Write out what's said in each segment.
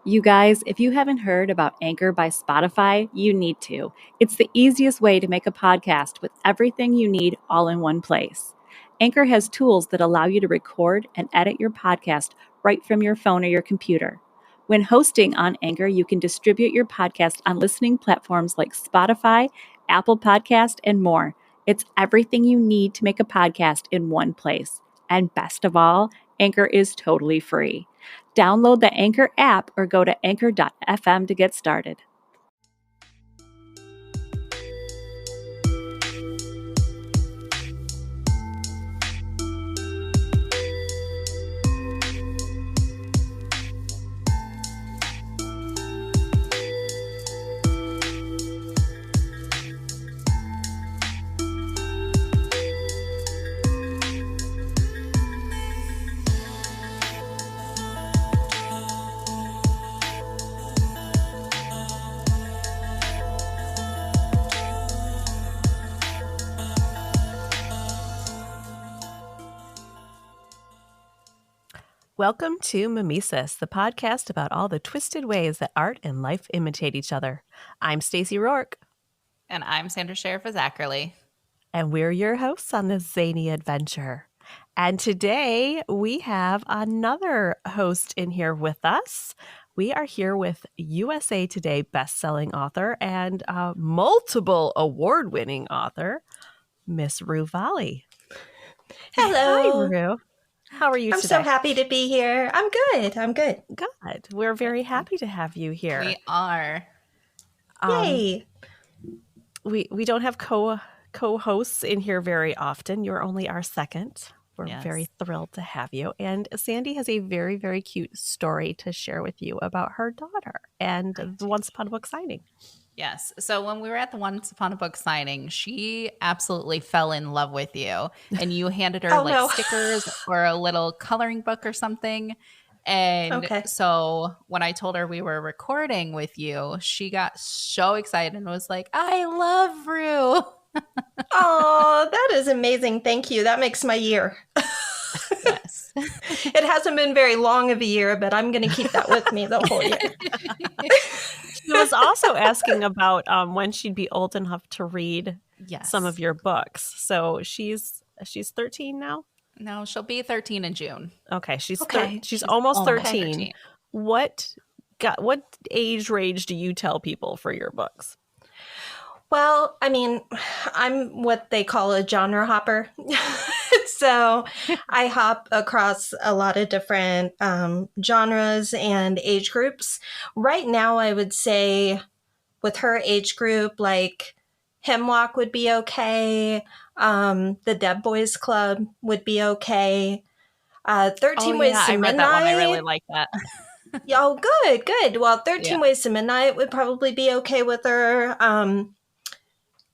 You guys, if you haven't heard about Anchor by Spotify, you need to. It's the easiest way to make a podcast with everything you need all in one place. Anchor has tools that allow you to record and edit your podcast right from your phone or your computer. When hosting on Anchor, you can distribute your podcast on listening platforms like Spotify, Apple Podcast, and more. It's everything you need to make a podcast in one place. And best of all, Anchor is totally free. Download the Anchor app or go to anchor.fm to get started. Welcome to Mimesis, the podcast about all the twisted ways that art and life imitate each other. I'm Stacey Rourke. And I'm Sandra Sheriff of Zachary. And we're your hosts on this zany adventure. And today we have another host in here with us. We are here with USA Today bestselling author and multiple award-winning author, Miss Rue Volley. Hello. Hi, Rue. How are you I'm today? so happy to be here. I'm good. Good. We're very happy to have you here. We are. Yay. We don't have co-hosts in here very often. You're only our second. We're very thrilled to have you. And Sandy has a very, very cute story to share with you about her daughter and the Once Upon a Book signing. Yes. So when we were at the Once Upon a Book signing, she absolutely fell in love with you. And you handed her stickers or a little coloring book or something. And so when I told her we were recording with you, she got so excited and was like, I love Rue. Oh, that is amazing. Thank you. That makes my year. Yes. It hasn't been very long of a year, but I'm going to keep that with me the whole year. She was also asking about when she'd be old enough to read some of your books. So she's 13 now? No, she'll be 13 in June. Okay, she's almost 13. 13. What age range do you tell people for your books? Well, I mean, I'm what they call a genre hopper. So I hop across a lot of different genres and age groups. Right now, I would say with her age group, like Hemlock would be okay. The Dead Boys Club would be okay. 13 Ways to Midnight. I read that one. I really like that. Oh, good. Well, 13 Ways to Midnight would probably be okay with her.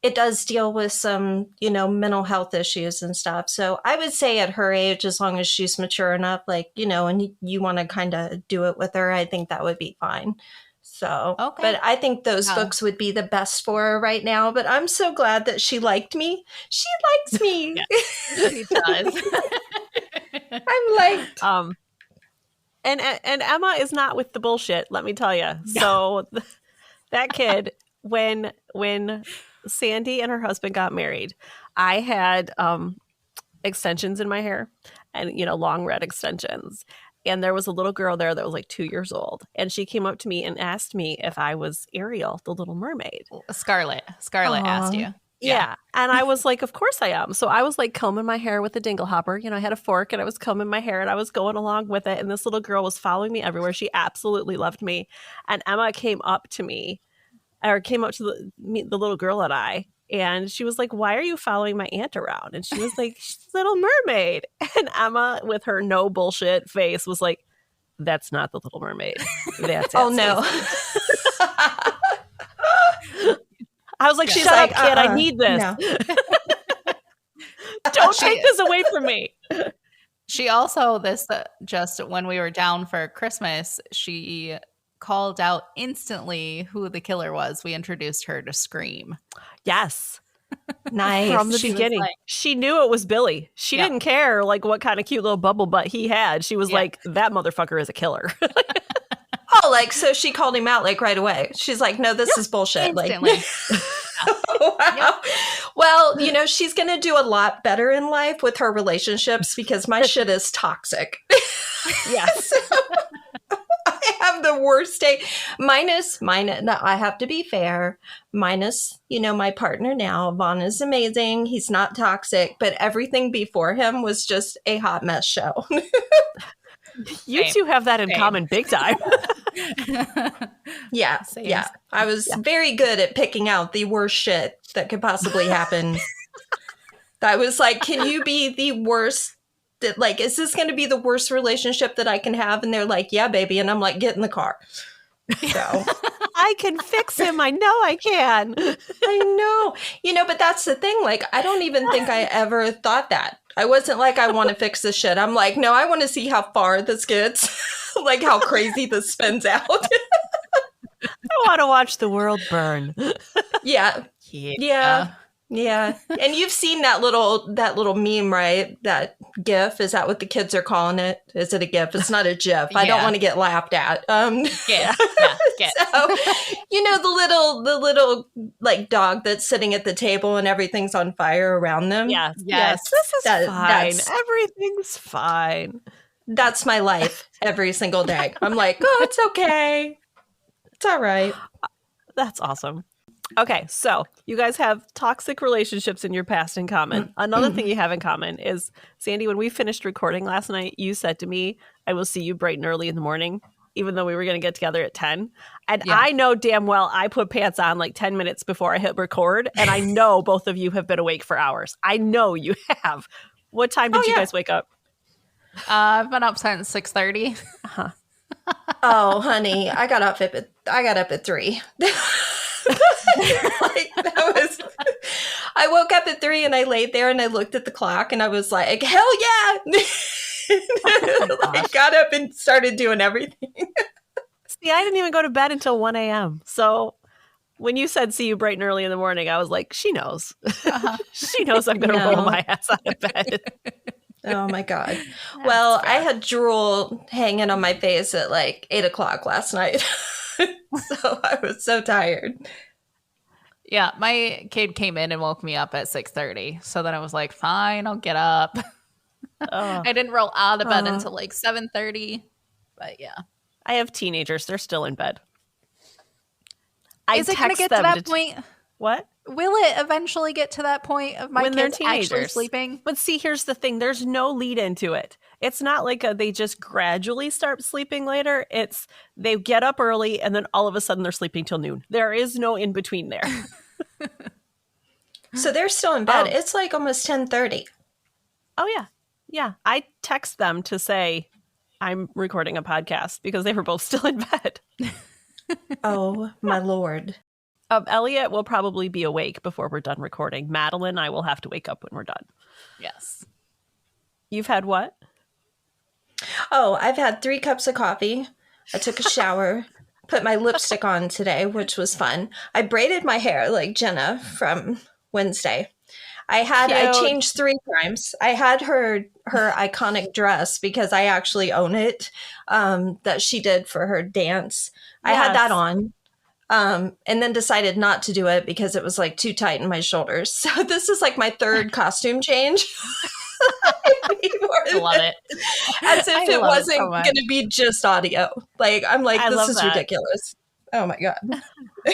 It does deal with some, mental health issues and stuff. So I would say at her age, as long as she's mature enough, and you want to kind of do it with her, I think that would be fine. So, but I think those books would be the best for her right now. But I'm so glad that she liked me. She likes me. She does. I'm liked. And Emma is not with the bullshit, let me tell you. So that kid, when Sandy and her husband got married, I had extensions in my hair and, long red extensions. And there was a little girl there that was like 2 years old. And she came up to me and asked me if I was Ariel, the Little Mermaid. Scarlett asked you. Yeah. And I was like, of course I am. So I was like combing my hair with a dingle hopper. I had a fork and I was combing my hair and I was going along with it. And this little girl was following me everywhere. She absolutely loved me. And Emma came up to the little girl and I. And she was like, why are you following my aunt around? And she was like, she's Little Mermaid. And Emma, with her no bullshit face, was like, that's not the Little Mermaid. That's oh, no. I was like, shut up, kid. I need this. No. Don't take this away from me. She also, just when we were down for Christmas, she called out instantly who the killer was. We introduced her to Scream. Yes. Nice. From the beginning. She knew it was Billy. She didn't care what kind of cute little bubble butt he had. She was like, that motherfucker is a killer. like, so she called him out like right away. She's like, no, this is bullshit. Instantly. Like, wow. Yep. Well, you know, she's going to do a lot better in life with her relationships because my shit is toxic. Yes. I have the worst day. Minus, no, I have to be fair. Minus, you know, my partner now. Vaughn is amazing. He's not toxic, but everything before him was just a hot mess show. You two have that in common big time. Yeah. Same. Yeah. I was very good at picking out the worst shit that could possibly happen. I was like, can you be the worst? Like, is this going to be the worst relationship that I can have? And they're like, yeah, baby. And I'm like, get in the car. So I can fix him. I know I can. I know. You know, but that's the thing. Like, I don't even think I ever thought that. I wasn't like, I want to fix this shit. I'm like, no, I want to see how far this gets. Like, how crazy this spins out. I want to watch the world burn. Yeah. Yeah. And you've seen that little meme, right? That GIF. Is that what the kids are calling it? Is it a GIF? It's not a GIF. I don't want to get laughed at. Yeah. So, you know, the little like dog that's sitting at the table and everything's on fire around them. Yes. Yes. This is fine. Everything's fine. That's my life every single day. I'm like, oh, it's okay. It's all right. That's awesome. Okay, so you guys have toxic relationships in your past in common. Another thing you have in common is, Sandy, when we finished recording last night, you said to me, I will see you bright and early in the morning, even though we were going to get together at 10. And I know damn well I put pants on like 10 minutes before I hit record, and I know both of you have been awake for hours. I know you have. What time did you guys wake up? I've been up since 6:30. Oh, honey, I got up at 3. Like, that was, I woke up at 3 and I laid there and I looked at the clock and I was like, hell yeah. I got up and started doing everything. See, I didn't even go to bed until 1 a.m. So when you said see you bright and early in the morning, I was like, she knows. She knows I'm going to roll my ass out of bed. Oh my God. Well, I had drool hanging on my face at like 8 o'clock last night. So I was so tired. Yeah, my kid came in and woke me up at 6:30. So then I was like, fine, I'll get up. I didn't roll out of bed until like 7:30. But yeah. I have teenagers. They're still in bed. Is it going to get to that point? What? Will it eventually get to that point of my kids actually sleeping? But see, here's the thing. There's no lead into it. It's not like they just gradually start sleeping later. It's they get up early and then all of a sudden they're sleeping till noon. There is no in between there. So they're still in bed. It's like almost 10:30. Oh, yeah. Yeah. I text them to say I'm recording a podcast because they were both still in bed. Oh, my Lord. Elliot will probably be awake before we're done recording. Madeline, I will have to wake up when we're done. Yes. You've had what? Oh, I've had 3 cups of coffee. I took a shower, put my lipstick on today, which was fun. I braided my hair like Jenna from Wednesday. I changed 3 times. I had her iconic dress because I actually own it, that she did for her dance. Yes. I had that on. And then decided not to do it because it was like too tight in my shoulders. So this is like my 3rd costume change. I love it. As if it wasn't going to be just audio. Like, I'm like, this is ridiculous. Oh my God.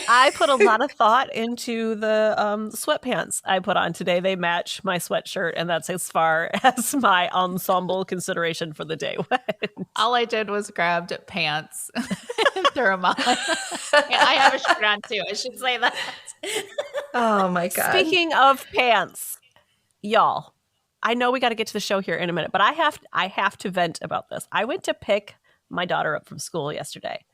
I put a lot of thought into the sweatpants I put on today. They match my sweatshirt, and that's as far as my ensemble consideration for the day went. All I did was grabbed pants and threw them on. Yeah, I have a shirt on too. I should say that. Oh my God. Speaking of pants, y'all, I know we got to get to the show here in a minute, but I have to vent about this. I went to pick my daughter up from school yesterday.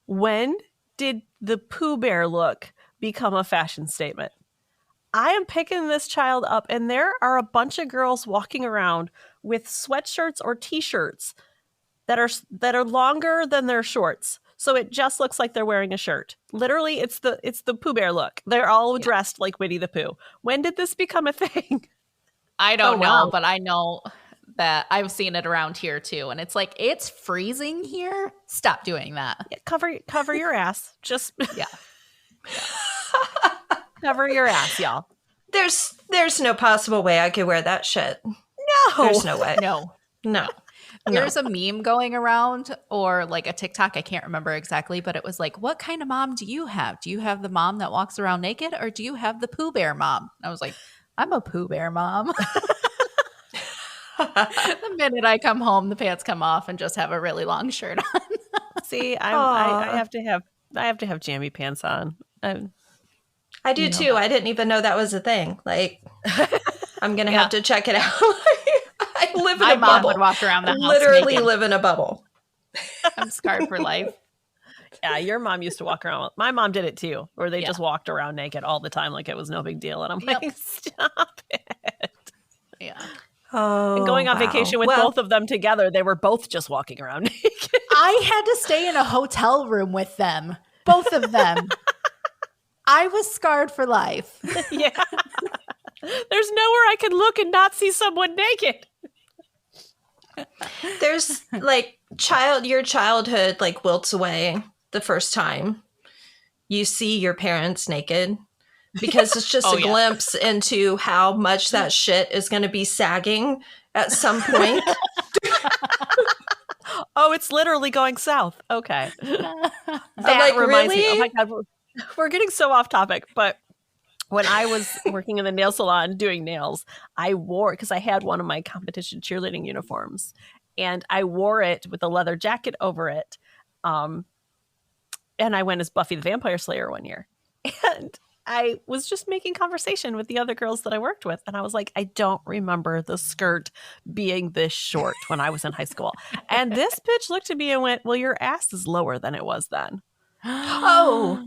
When did the Pooh Bear look become a fashion statement? I am picking this child up, and there are a bunch of girls walking around with sweatshirts or t-shirts that are longer than their shorts. So it just looks like they're wearing a shirt. Literally, it's the Pooh Bear look. They're all dressed like Winnie the Pooh. When did this become a thing? I don't know, but I know that I've seen it around here too. And it's like, it's freezing here. Stop doing that. Yeah, cover your ass. Just Yeah. cover your ass, y'all. There's no possible way I could wear that shit. No. There's no way. No. No. There's a meme going around or like a TikTok. I can't remember exactly, but it was like, what kind of mom do you have? Do you have the mom that walks around naked or do you have the Pooh Bear mom? I was like, I'm a Pooh Bear mom. The minute I come home, the pants come off and just have a really long shirt on. See, I have to have jammy pants on. I do too. I didn't even know that was a thing. Like, I'm gonna have to check it out. I live in a bubble. My mom would walk around the house literally naked. live in a bubble. I'm scarred for life. Yeah, your mom used to walk around. My mom did it too, where they just walked around naked all the time like it was no big deal. And I'm like, stop it. Yeah. Oh, and going on vacation with both of them together, they were both just walking around naked. I had to stay in a hotel room with them. Both of them. I was scarred for life. Yeah. There's nowhere I could look and not see someone naked. There's like your childhood like wilts away the first time you see your parents naked because it's just a glimpse into how much that shit is going to be sagging at some point. Oh, it's literally going south. Okay. That like, reminds really? me. Oh my God. We're getting so off topic, but when I was working in the nail salon doing nails, I wore, because I had one of my competition cheerleading uniforms, and I wore it with a leather jacket over it. And I went as Buffy the Vampire Slayer one year. And I was just making conversation with the other girls that I worked with. And I was like, I don't remember the skirt being this short when I was in high school. And this bitch looked at me and went, well, your ass is lower than it was then. Oh.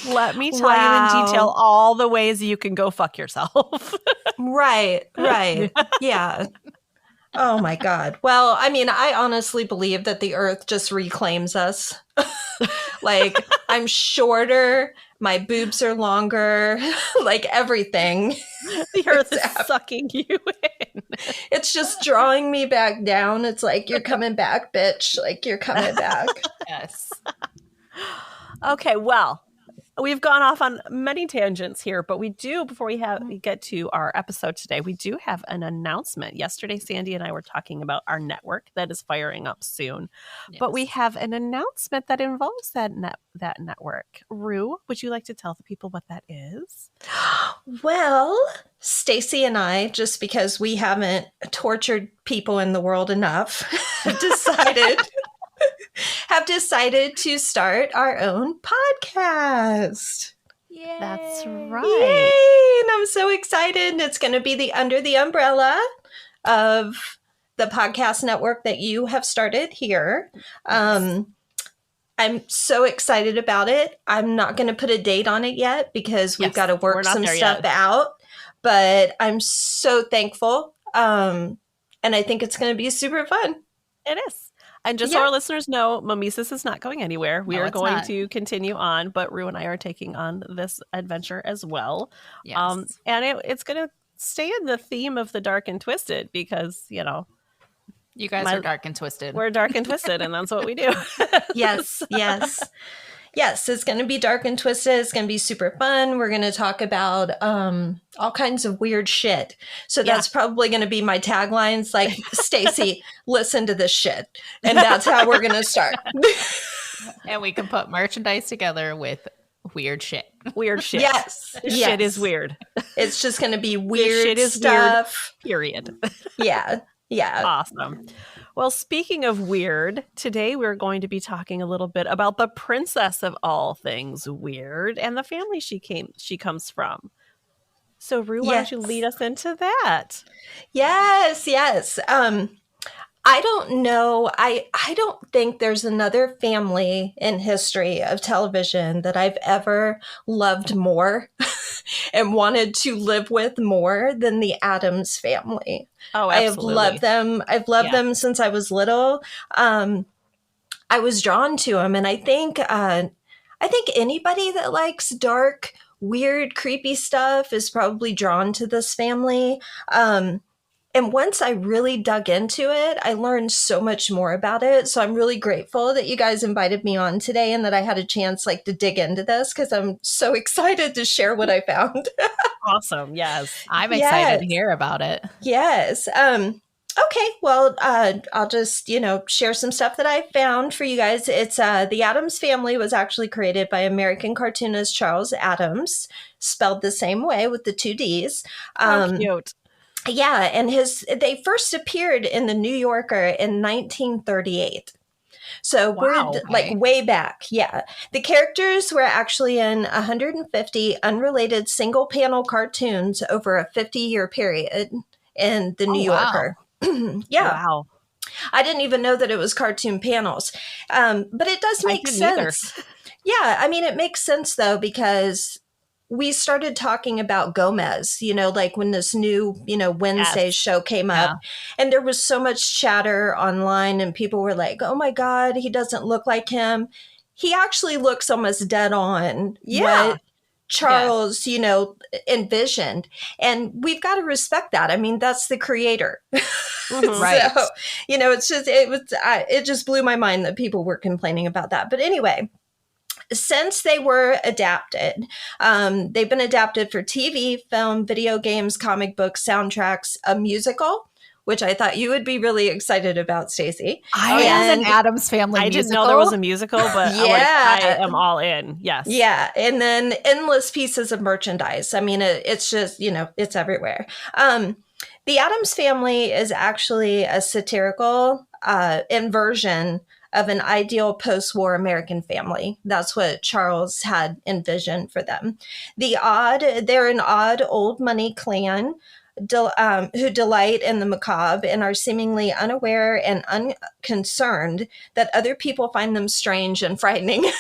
Let me tell you in detail all the ways you can go fuck yourself. Right. Yeah. Oh my God. Well, I mean, I honestly believe that the earth just reclaims us. Like, I'm shorter, my boobs are longer, like everything. The earth is sucking you in. It's just drawing me back down. It's like, you're coming back, bitch. Like, you're coming back. Yes. Okay, well, we've gone off on many tangents here, but we do, before we get to our episode today, we do have an announcement. Yesterday, Sandy and I were talking about our network that is firing up soon, but we have an announcement that involves that network. Rue, would you like to tell the people what that is? Well, Stacy and I, just because we haven't tortured people in the world enough, have decided to start our own podcast. Yay. That's right. Yay! And I'm so excited. And it's going to be under the umbrella of the podcast network that you have started here. I'm so excited about it. I'm not going to put a date on it yet because we've got to work some stuff out. But I'm so thankful. And I think it's going to be super fun. It is. And just so our listeners know, Mimesis is not going anywhere. We are going to continue on, but Rue and I are taking on this adventure as well. Yes. And it's going to stay in the theme of the dark and twisted because, you know. You guys are dark and twisted. We're dark and twisted, and that's what we do. Yes. Yes, it's going to be dark and twisted. It's going to be super fun. We're going to talk about all kinds of weird shit. So that's probably going to be my taglines, like, Stacy, listen to this shit. And that's how we're going to start. And we can put merchandise together with weird shit. Weird shit. Yes. Shit is weird. It's just going to be weird shit is stuff. Weird, period. Yeah. Awesome. Well, speaking of weird, today we're going to be talking a little bit about the princess of all things weird and the family she comes from. So, Rue, why don't you lead us into that? Yes. I don't know. I don't think there's another family in history of television that I've ever loved more and wanted to live with more than the Addams Family. Oh, absolutely. I have loved them. I've loved them since I was little. I was drawn to them, and I think anybody that likes dark, weird, creepy stuff is probably drawn to this family. And once I really dug into it, I learned so much more about it. So I'm really grateful that you guys invited me on today and that I had a chance like to dig into this, because I'm so excited to share what I found. Awesome. Yes. I'm excited to hear about it. Yes. Okay. Well, I'll just, share some stuff that I found for you guys. It's the Addams Family was actually created by American cartoonist Charles Addams, spelled the same way with the 2 Ds. How cute. Yeah, and they first appeared in the New Yorker in 1938. So we're like way back. Yeah. The characters were actually in 150 unrelated single panel cartoons over a 50-year period in the New Yorker. Yeah. Wow. I didn't even know that it was cartoon panels. But it does make sense. Yeah. I mean, it makes sense though, because we started talking about Gomez, like when this new, Wednesday show came up, and there was so much chatter online and people were like, oh my God, he doesn't look like him. He actually looks almost dead on what Charles, envisioned. And we've got to respect that. I mean, that's the creator. Right. So, it just blew my mind that people were complaining about that. But anyway, since they were adapted, they've been adapted for TV, film, video games, comic books, soundtracks, a musical, which I thought you would be really excited about, Stacey. I am an Addams Family musical. I didn't know there was a musical, but I am all in. Yes. Yeah. And then endless pieces of merchandise. I mean, it's just, it's everywhere. The Addams Family is actually a satirical inversion of an ideal post-war American family. That's what Charles had envisioned for them. They're an odd old money clan who delight in the macabre and are seemingly unaware and unconcerned that other people find them strange and frightening.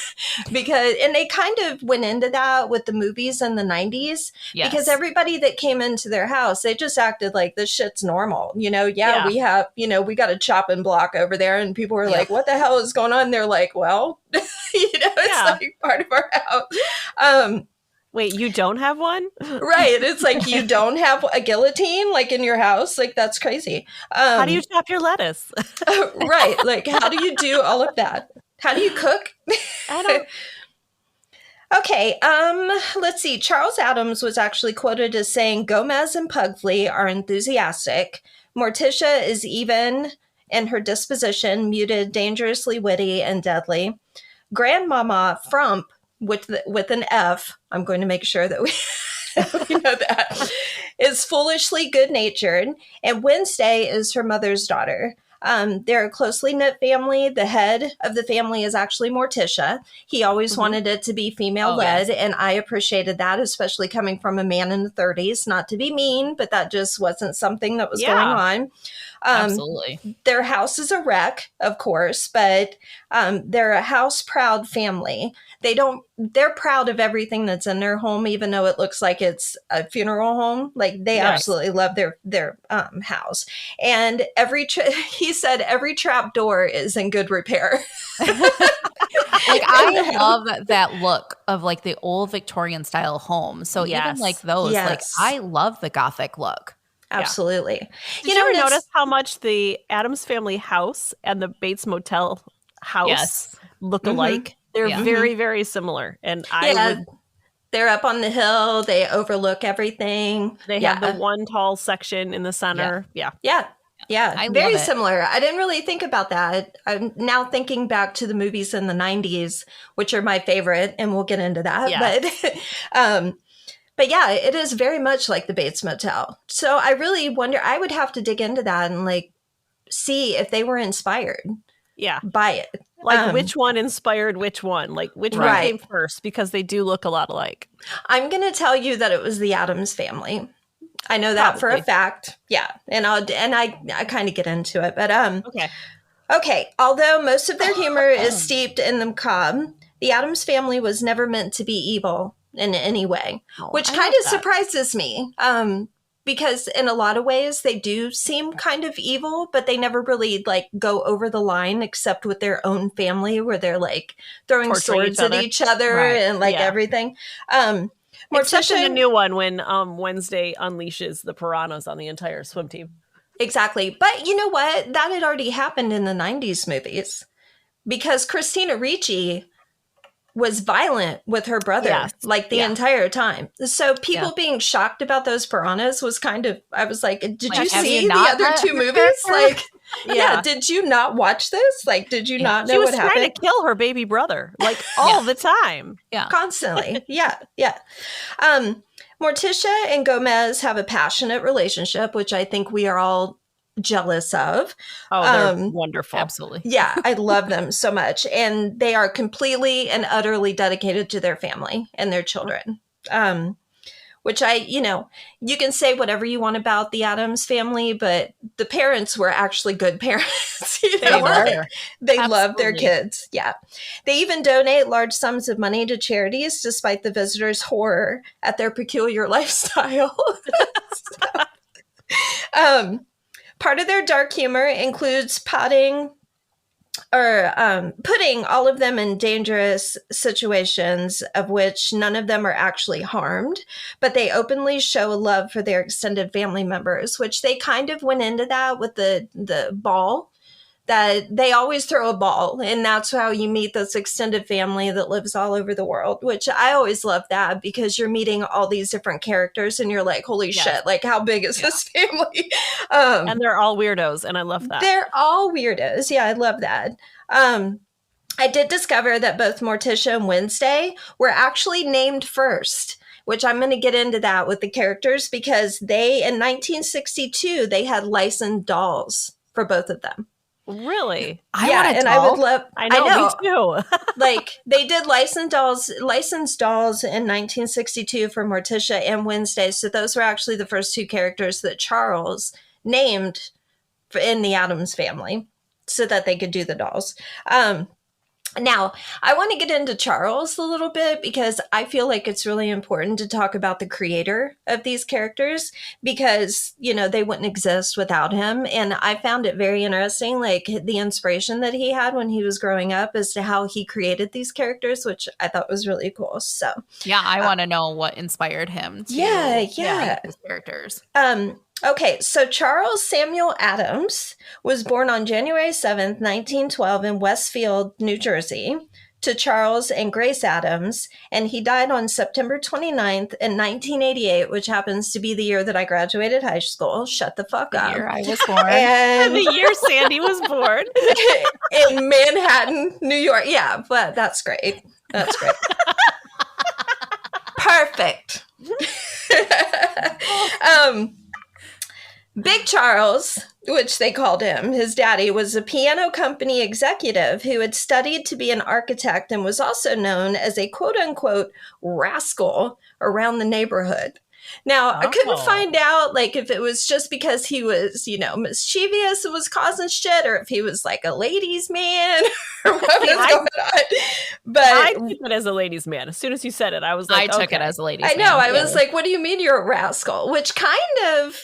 And they kind of went into that with the movies in the 90s, because everybody that came into their house, they just acted like this shit's normal. We have, we got a chopping block over there, and people were like, what the hell is going on? They're like, well, it's like part of our house. Wait, you don't have one? Right. It's like, you don't have a guillotine like in your house? Like, that's crazy. How do you chop your lettuce? Right. Like, how do you do all of that? How do you cook? I don't. Okay. Let's see. Charles Addams was actually quoted as saying, Gomez and Pugsley are enthusiastic. Morticia is even in her disposition, muted, dangerously witty, and deadly. Grandmama Frump, with an F, I'm going to make sure that we know that, is foolishly good-natured, and Wednesday is her mother's daughter. They're a closely knit family. The head of the family is actually Morticia. He always wanted it to be female-led, and I appreciated that, especially coming from a man in the 30s. Not to be mean, but that just wasn't something that was going on. Absolutely. Their house is a wreck, of course, but they're a house-proud family. They're proud of everything that's in their home, even though it looks like it's a funeral home. Like, they absolutely love their house. And he said every trap door is in good repair. Like, I love that look of like the old Victorian style home. So even like those, like, I love the gothic look. Absolutely. Did you ever notice how much the Addams Family house and the Bates Motel house look alike? They're very, very similar. And they're up on the hill. They overlook everything. They have the one tall section in the center. Yeah. Very similar. I didn't really think about that. I'm now thinking back to the movies in the 90s, which are my favorite, and we'll get into that. Yeah. But yeah, it is very much like the Bates Motel. So I really wonder, I would have to dig into that and like see if they were inspired by it. Like, which one inspired which one? Like, which one came first? Because they do look a lot alike. I'm going to tell you that it was the Addams Family. I know that for a fact. Yeah. And I kind of get into it. But okay. Although most of their humor is steeped in the macabre, the Addams Family was never meant to be evil in any way, which kind of surprises me. Because in a lot of ways they do seem kind of evil, but they never really like go over the line except with their own family, where they're like throwing swords at each other and like everything. Except in the new one when Wednesday unleashes the piranhas on the entire swim team. Exactly. But you know what? That had already happened in the 90s movies because Christina Ricci was violent with her brother the entire time. So people being shocked about those piranhas was kind of, I was like, did you see the other two movies? Did you not watch this? Like, did you not know what happened? She was trying to kill her baby brother, like all the time. Yeah. Constantly. Yeah. Morticia and Gomez have a passionate relationship, which I think we are all jealous of. Oh, they're wonderful. Absolutely. Yeah, I love them so much. And they are completely and utterly dedicated to their family and their children. Which you can say whatever you want about the Addams family, but the parents were actually good parents. They love their kids. Yeah. They even donate large sums of money to charities, despite the visitors' horror at their peculiar lifestyle. Part of their dark humor includes putting all of them in dangerous situations of which none of them are actually harmed, but they openly show a love for their extended family members, which they kind of went into that with the ball, that they always throw a ball, and that's how you meet this extended family that lives all over the world, which I always love that because you're meeting all these different characters and you're like, holy shit, like how big is this family? And they're all weirdos, and I love that. They're all weirdos. Yeah, I love that. I did discover that both Morticia and Wednesday were actually named first, which I'm going to get into that with the characters because in 1962, they had licensed dolls for both of them. Really? I would love. I know. Me too. Like they did licensed dolls in 1962 for Morticia and Wednesday. So those were actually the first two characters that Charles named in the Addams family, so that they could do the dolls. Now, I want to get into Charles a little bit because I feel like it's really important to talk about the creator of these characters because, they wouldn't exist without him. And I found it very interesting, like the inspiration that he had when he was growing up as to how he created these characters, which I thought was really cool. So, yeah, I want to know what inspired him to make these characters. Okay, so Charles Samuel Addams was born on January 7th, 1912 in Westfield, New Jersey, to Charles and Grace Addams, and he died on September 29th in 1988, which happens to be the year that I graduated high school. Shut the fuck up. The year I was born. And the year Sandy was born. In Manhattan, New York. Yeah, but that's great. That's great. Perfect. Big Charles, which they called him, his daddy, was a piano company executive who had studied to be an architect and was also known as a quote-unquote rascal around the neighborhood. Now, I couldn't find out, like, if it was just because he was, mischievous and was causing shit, or if he was, like, a ladies' man, or what was going on. But I took it as a ladies' man. As soon as you said it, I was like, I took it as a ladies' man. I know. I was like, what do you mean you're a rascal? Which kind of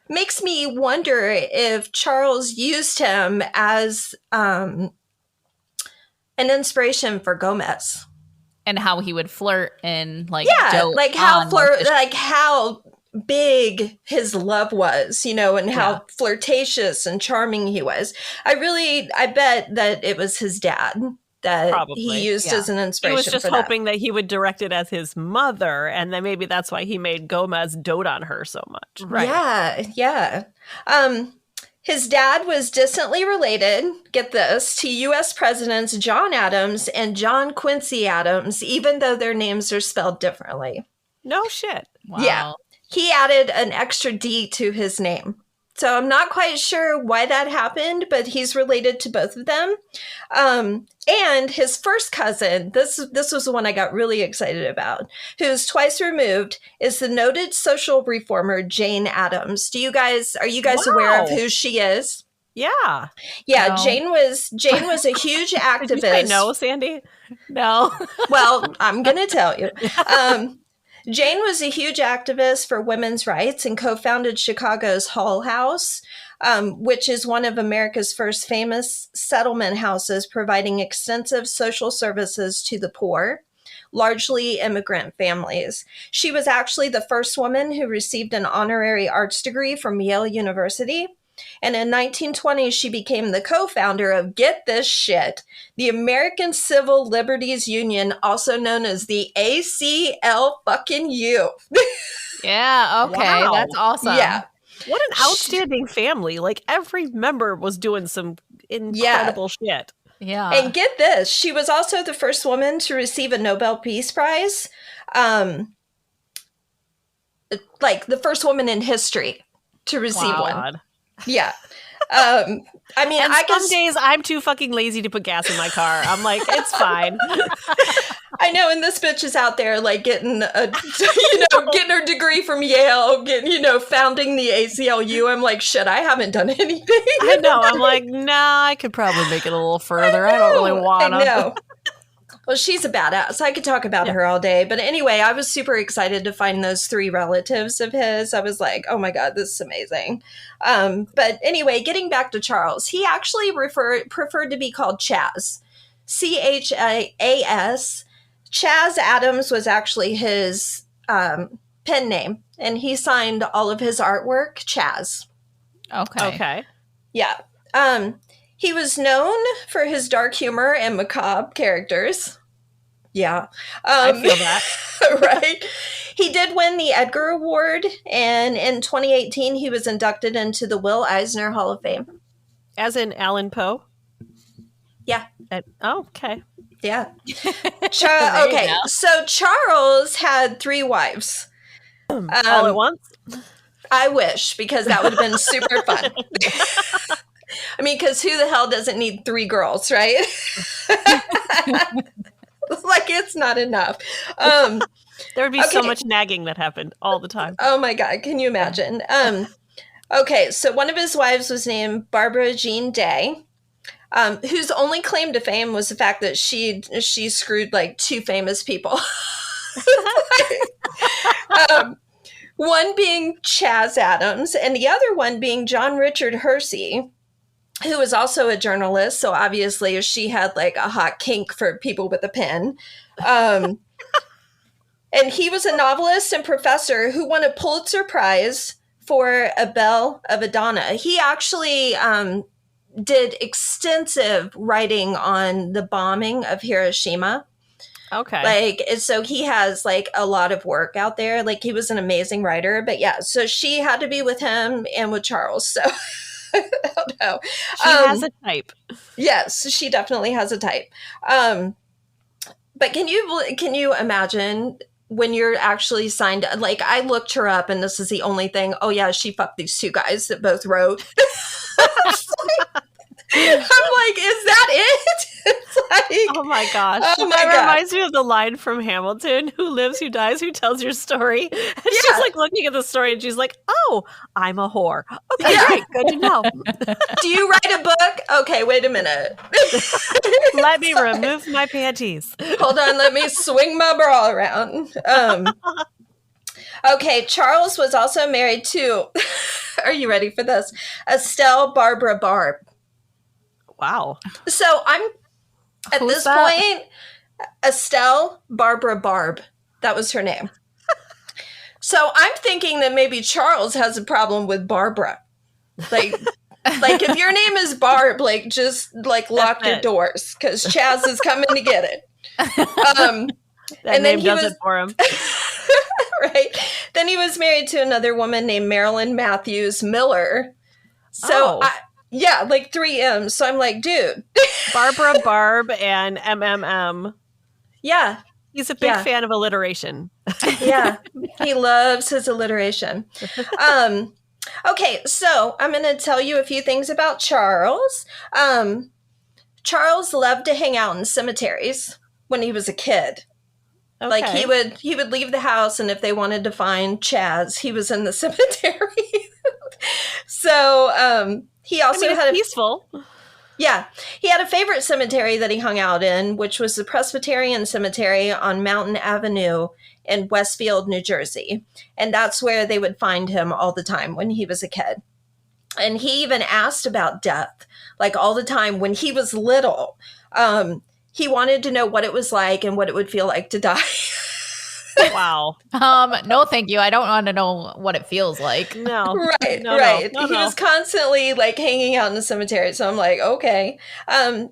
makes me wonder if Charles used him as an inspiration for Gomez. And how he would flirt and how big his love was, and how flirtatious and charming he was. I bet that it was his dad that he used as an inspiration. He was just hoping that he would direct it as his mother, and then maybe that's why he made Gomez dote on her so much. Right. Yeah. His dad was distantly related, get this, to U.S. Presidents John Adams and John Quincy Adams, even though their names are spelled differently. No shit. Wow. Yeah. He added an extra D to his name. So I'm not quite sure why that happened, but he's related to both of them. And his first cousin, this was the one I got really excited about, who's twice removed, is the noted social reformer Jane Addams. Are you guys aware of who she is? Yeah. Yeah, no. Jane was a huge activist. Did you say no, Sandy? No. Well, I'm going to tell you. Jane was a huge activist for women's rights and co-founded Chicago's Hull House, which is one of America's first famous settlement houses providing extensive social services to the poor. largely immigrant families. She was actually the first woman who received an honorary arts degree from Yale University. And in 1920, she became the co-founder of, get this shit, the American Civil Liberties Union, also known as the ACLU. Yeah, okay. Wow. That's awesome. Yeah. What an outstanding family. Like, every member was doing some incredible shit. Yeah. And get this, she was also the first woman to receive a Nobel Peace Prize. Like, the first woman in history to receive one. Yeah. I mean, and some days I'm too fucking lazy to put gas in my car. I'm like, it's fine. I know, and this bitch is out there like getting getting her degree from Yale, founding the ACLU. I'm like, shit, I haven't done anything. I know. I'm like, nah, I could probably make it a little further. I don't really want to. I know. Well, she's a badass. I could talk about her all day. But anyway, I was super excited to find those 3 relatives of his. I was like, oh my God, this is amazing. But anyway, getting back to Charles, he actually preferred to be called Chaz. Chas. Chaz Addams was actually his pen name. And he signed all of his artwork Chaz. Okay. Yeah. He was known for his dark humor and macabre characters. Yeah. I feel that. Right? He did win the Edgar Award, and in 2018, he was inducted into the Will Eisner Hall of Fame. As in Alan Poe? Yeah. Okay. Yeah. Okay, so Charles had 3 wives. All at once? I wish, because that would have been super fun. I mean, because who the hell doesn't need 3 girls, right? Like, it's not enough. There would be so much nagging that happened all the time. Oh my God, can you imagine? Okay, so one of his wives was named Barbara Jean Day, whose only claim to fame was the fact that she screwed like 2 famous people. One being Chaz Addams, and the other one being John Richard Hersey, who was also a journalist. So obviously she had like a hot kink for people with a pen. And he was a novelist and professor who won a Pulitzer Prize for A Belle of Adana. He actually did extensive writing on the bombing of Hiroshima. Okay. Like, so he has like a lot of work out there. Like, he was an amazing writer. But yeah, so she had to be with him and with Charles. So I don't know. She has a type. Yes, she definitely has a type. But can you imagine when you're actually signed? Like, I looked her up, and this is the only thing. Oh yeah, she fucked these 2 guys that both wrote. I'm like, is that it? It's like, oh my gosh. Oh my God. Reminds me of the line from Hamilton, who lives, who dies, who tells your story. And she's like looking at the story and she's like, oh, I'm a whore. Okay, great. Good to know. Do you write a book? Okay, wait a minute. Let me remove my panties. Hold on, let me swing my bra around. Okay, Charles was also married to, are you ready for this? Estelle Barbara Barb. Wow. So I'm, at Who's this that? point, Estelle Barbara Barb. That was her name. So I'm thinking that maybe Charles has a problem with Barbara. Like if your name is Barb, like, just like lock your doors, because Chaz is coming to get it. That name does it for him. Right. Then he was married to another woman named Marilyn Matthews Miller. So like 3 M's. So I'm like, dude. Barbara Barb and MMM. Yeah. He's a big fan of alliteration. Yeah. He loves his alliteration. Okay, so I'm going to tell you a few things about Charles. Charles loved to hang out in cemeteries when he was a kid. Okay. Like, he would leave the house, and if they wanted to find Chaz, he was in the cemetery. So he also had peaceful. Yeah, he had a favorite cemetery that he hung out in, which was the Presbyterian Cemetery on Mountain Avenue in Westfield, New Jersey. And that's where they would find him all the time when he was a kid. And he even asked about death, like, all the time when he was little. He wanted to know what it was like and what it would feel like to die. Wow. No, thank you. I don't want to know what it feels like. No. Right. No. He was constantly like hanging out in the cemetery. So I'm like, okay.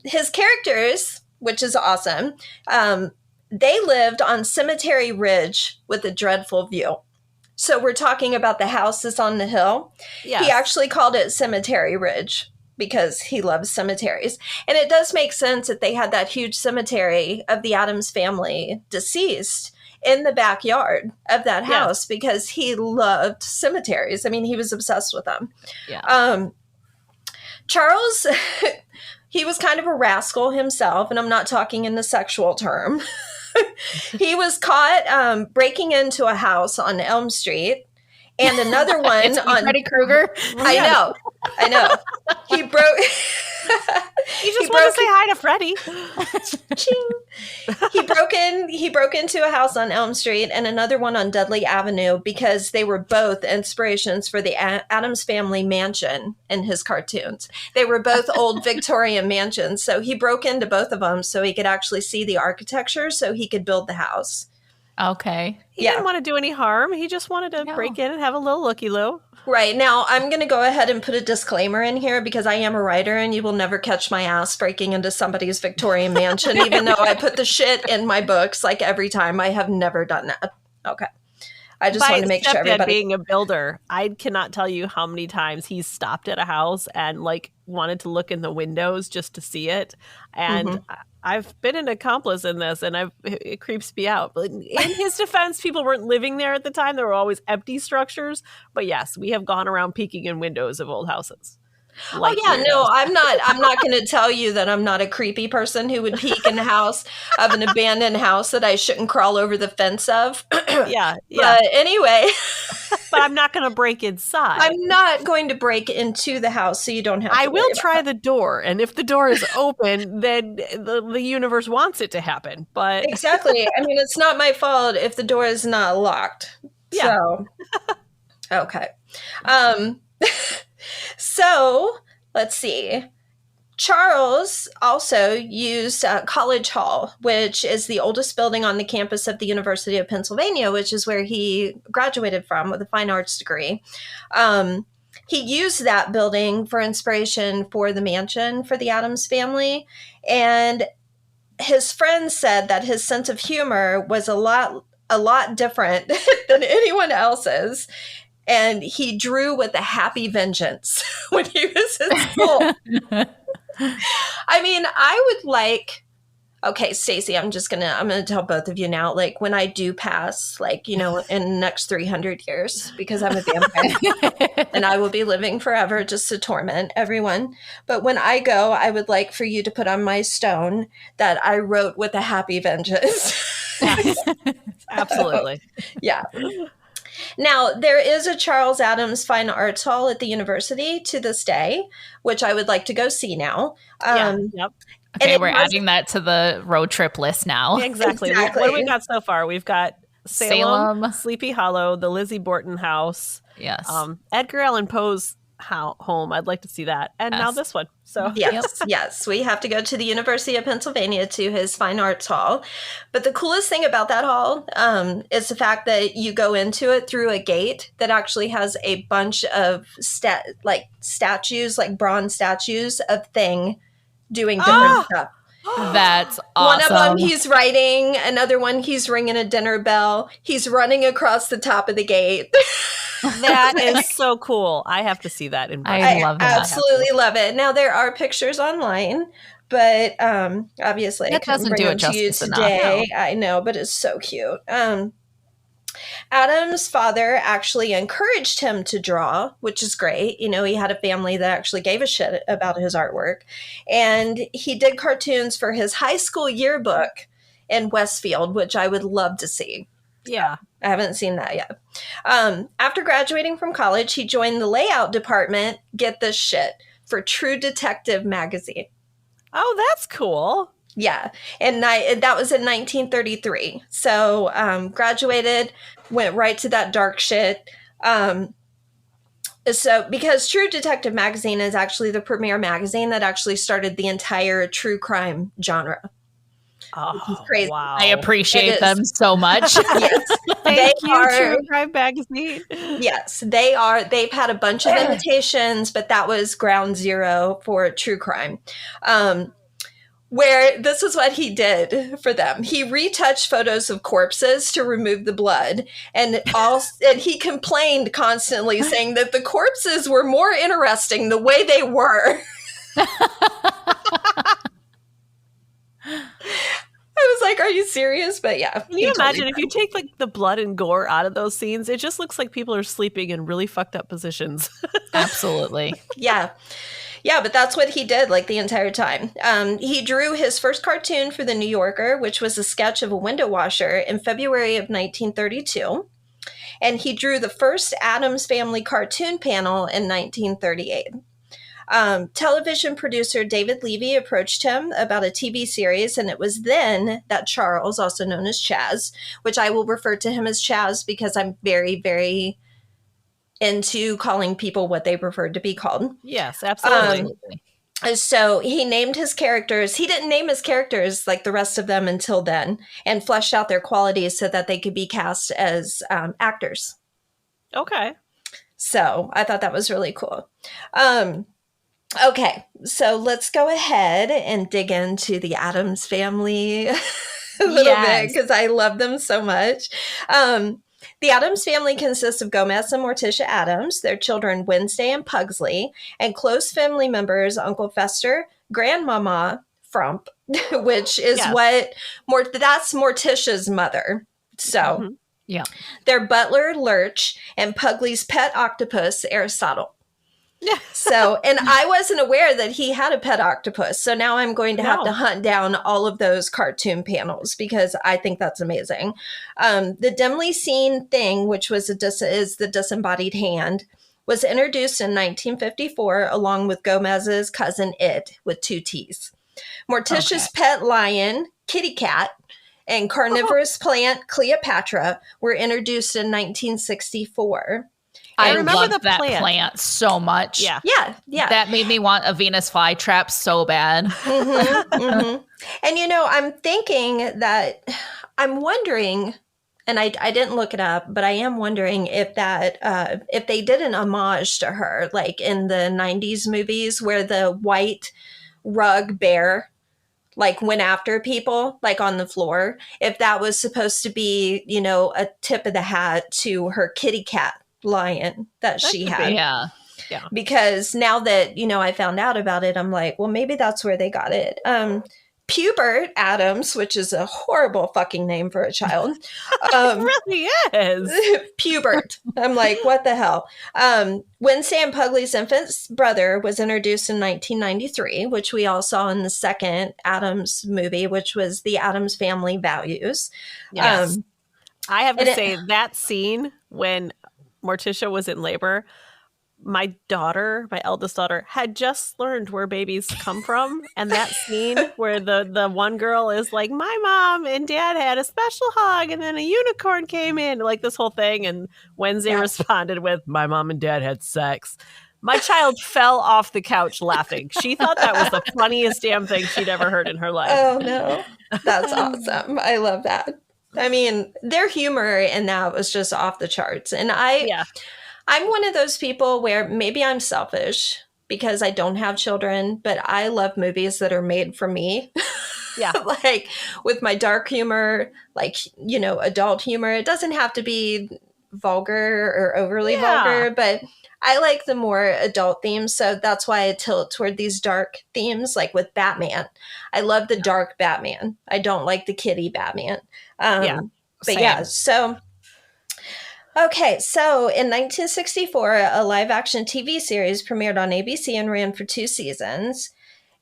His characters, which is awesome, they lived on Cemetery Ridge with a dreadful view. So we're talking about the house that's on the hill. Yes. He actually called it Cemetery Ridge because he loves cemeteries. And it does make sense that they had that huge cemetery of the Addams family deceased in the backyard of that house because he loved cemeteries. I mean, he was obsessed with them. Yeah. Charles, he was kind of a rascal himself, and I'm not talking in the sexual term. He was caught breaking into a house on Elm Street, and another one on Freddy Krueger. I know. He broke. You just want to say hi to Freddie. He broke into a house on Elm Street and another one on Dudley Avenue because they were both inspirations for the Addams Family mansion in his cartoons. They were both old Victorian mansions, so he broke into both of them so he could actually see the architecture so he could build the house. Okay. He didn't want to do any harm. He just wanted to break in and have a little looky-loo. Right. Now, I'm going to go ahead and put a disclaimer in here because I am a writer and you will never catch my ass breaking into somebody's Victorian mansion, even though I put the shit in my books like every time. I have never done that. Okay. I just want to make sure everybody... being a builder, I cannot tell you how many times he's stopped at a house and like wanted to look in the windows just to see it. And I've been an accomplice in this, and it creeps me out. But in his defense, people weren't living there at the time. There were always empty structures. But yes, we have gone around peeking in windows of old houses. Like no, I'm not going to tell you that I'm not a creepy person who would peek in the house of an abandoned house that I shouldn't crawl over the fence of. Yeah. But anyway. But I'm not going to break inside. I'm not going to break into the house, so you don't have to. I will try the door, and if the door is open, then the universe wants it to happen. But exactly. I mean, it's not my fault if the door is not locked. Yeah. So, okay. So let's see. Charles also used College Hall, which is the oldest building on the campus of the University of Pennsylvania, which is where he graduated from with a fine arts degree. He used that building for inspiration for the mansion for the Addams family. And his friends said that his sense of humor was a lot different than anyone else's. And he drew with a happy vengeance when he was in school. I mean, I would like, okay, Stacey, I'm going to tell both of you now, like when I do pass, like, in the next 300 years, because I'm a vampire and I will be living forever just to torment everyone. But when I go, I would like for you to put on my stone that I wrote with a happy vengeance. Absolutely. Yeah. Now, there is a Charles Addams Fine Arts Hall at the university to this day, which I would like to go see now. Yep. Okay, we're adding that to the road trip list now. Exactly. What have we got so far? We've got Salem, Sleepy Hollow, the Lizzie Borden house. Yes. Edgar Allan Poe's home. I'd like to see that. And now this one. So yes, we have to go to the University of Pennsylvania to his Fine Arts Hall. But the coolest thing about that hall is the fact that you go into it through a gate that actually has a bunch of statues, like bronze statues of Thing doing different stuff. That's awesome. One of them he's writing, another one he's ringing a dinner bell. He's running across the top of the gate. That is so cool. I have to see that in person. I love that. Absolutely love it. Now there are pictures online, but obviously I couldn't bring them to you today. No. I know, but it's so cute. Adam's father actually encouraged him to draw, which is great. He had a family that actually gave a shit about his artwork. And he did cartoons for his high school yearbook in Westfield, which I would love to see. Yeah. I haven't seen that yet. After graduating from college, he joined the layout department, get this shit, for True Detective magazine. Oh, that's cool. Yeah. And that was in 1933. So graduated, went right to that dark shit. So because True Detective magazine is actually the premier magazine that actually started the entire true crime genre. which is crazy. Wow. I appreciate them so much. Yes. Thank you, True Crime Magazine. Yes, they are. They've had a bunch of imitations, but that was ground zero for true crime. Where this is what he did for them. He retouched photos of corpses to remove the blood. And he complained constantly, saying that the corpses were more interesting the way they were. I was like, are you serious? But yeah. Can you imagine if you take like the blood and gore out of those scenes, it just looks like people are sleeping in really fucked up positions. Absolutely. Yeah. Yeah, but that's what he did like the entire time. He drew his first cartoon for The New Yorker, which was a sketch of a window washer in February of 1932. And he drew the first Addams Family cartoon panel in 1938. Television producer David Levy approached him about a TV series, and it was then that Charles, also known as Chaz, which I will refer to him as Chaz because I'm very, very into calling people what they preferred to be called. Yes, absolutely. So he named his characters. He didn't name his characters like the rest of them until then, and fleshed out their qualities so that they could be cast as actors. Okay. So I thought that was really cool. Okay, so let's go ahead and dig into the Addams Family a little bit because I love them so much. The Addams Family consists of Gomez and Morticia Addams, their children Wednesday and Pugsley, and close family members Uncle Fester, Grandmama Frump, which is that's Morticia's mother. So, their butler Lurch and Pugsley's pet octopus Aristotle. So, and I wasn't aware that he had a pet octopus. So now I'm going to have to hunt down all of those cartoon panels because I think that's amazing. The dimly seen thing, which was is the disembodied hand, was introduced in 1954 along with Gomez's cousin It with 2 T's. Morticia's pet lion, Kitty Cat, and carnivorous plant Cleopatra were introduced in 1964. I remember that plant so much. Yeah. That made me want a Venus flytrap so bad. And, I'm thinking that I'm wondering, and I didn't look it up, but I am wondering if if they did an homage to her, like in the 90s movies where the white rug bear like went after people like on the floor, if that was supposed to be, a tip of the hat to her kitty cat lion that she had. Yeah. Because now that, I found out about it, I'm like, well, maybe that's where they got it. Pubert Addams, which is a horrible fucking name for a child. It really is. Pubert. I'm like, what the hell? Wednesday and Pugsley's infant brother was introduced in 1993, which we all saw in the second Addams movie, which was the Addams Family Values. Yes. I have to say that scene when Morticia was in labor, my eldest daughter, had just learned where babies come from. And that scene where the one girl is like, my mom and dad had a special hug and then a unicorn came in, like this whole thing. And Wednesday responded with, my mom and dad had sex. My child fell off the couch laughing. She thought that was the funniest damn thing she'd ever heard in her life. Oh, no. That's awesome. I love that. I mean, their humor in that was just off the charts. And I'm one of those people where maybe I'm selfish because I don't have children, but I love movies that are made for me. Yeah. Like with my dark humor, like, adult humor. It doesn't have to be vulgar or overly vulgar, but I like the more adult themes. So that's why I tilt toward these dark themes, like with Batman. I love the dark Batman. I don't like the kitty Batman. So okay, so in 1964, a live-action TV series premiered on ABC and ran for 2 seasons.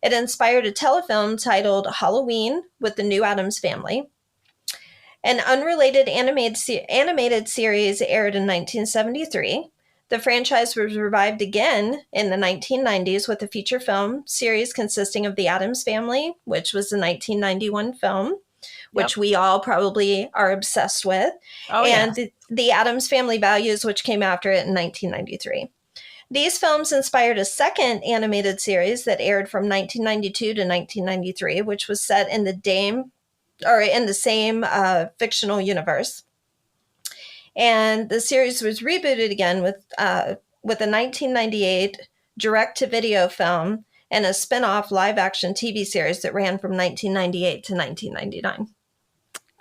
It inspired a telefilm titled Halloween with the New Addams Family. An unrelated animated series aired in 1973. The franchise was revived again in the 1990s with a feature film series consisting of The Addams Family, which was the 1991 film, which we all probably are obsessed with, the Addams Family Values, which came after it in 1993. These films inspired a second animated series that aired from 1992 to 1993, which was set in the Dame or in the same fictional universe. And the series was rebooted again with a 1998 direct-to-video film and a spin-off live-action TV series that ran from 1998 to 1999.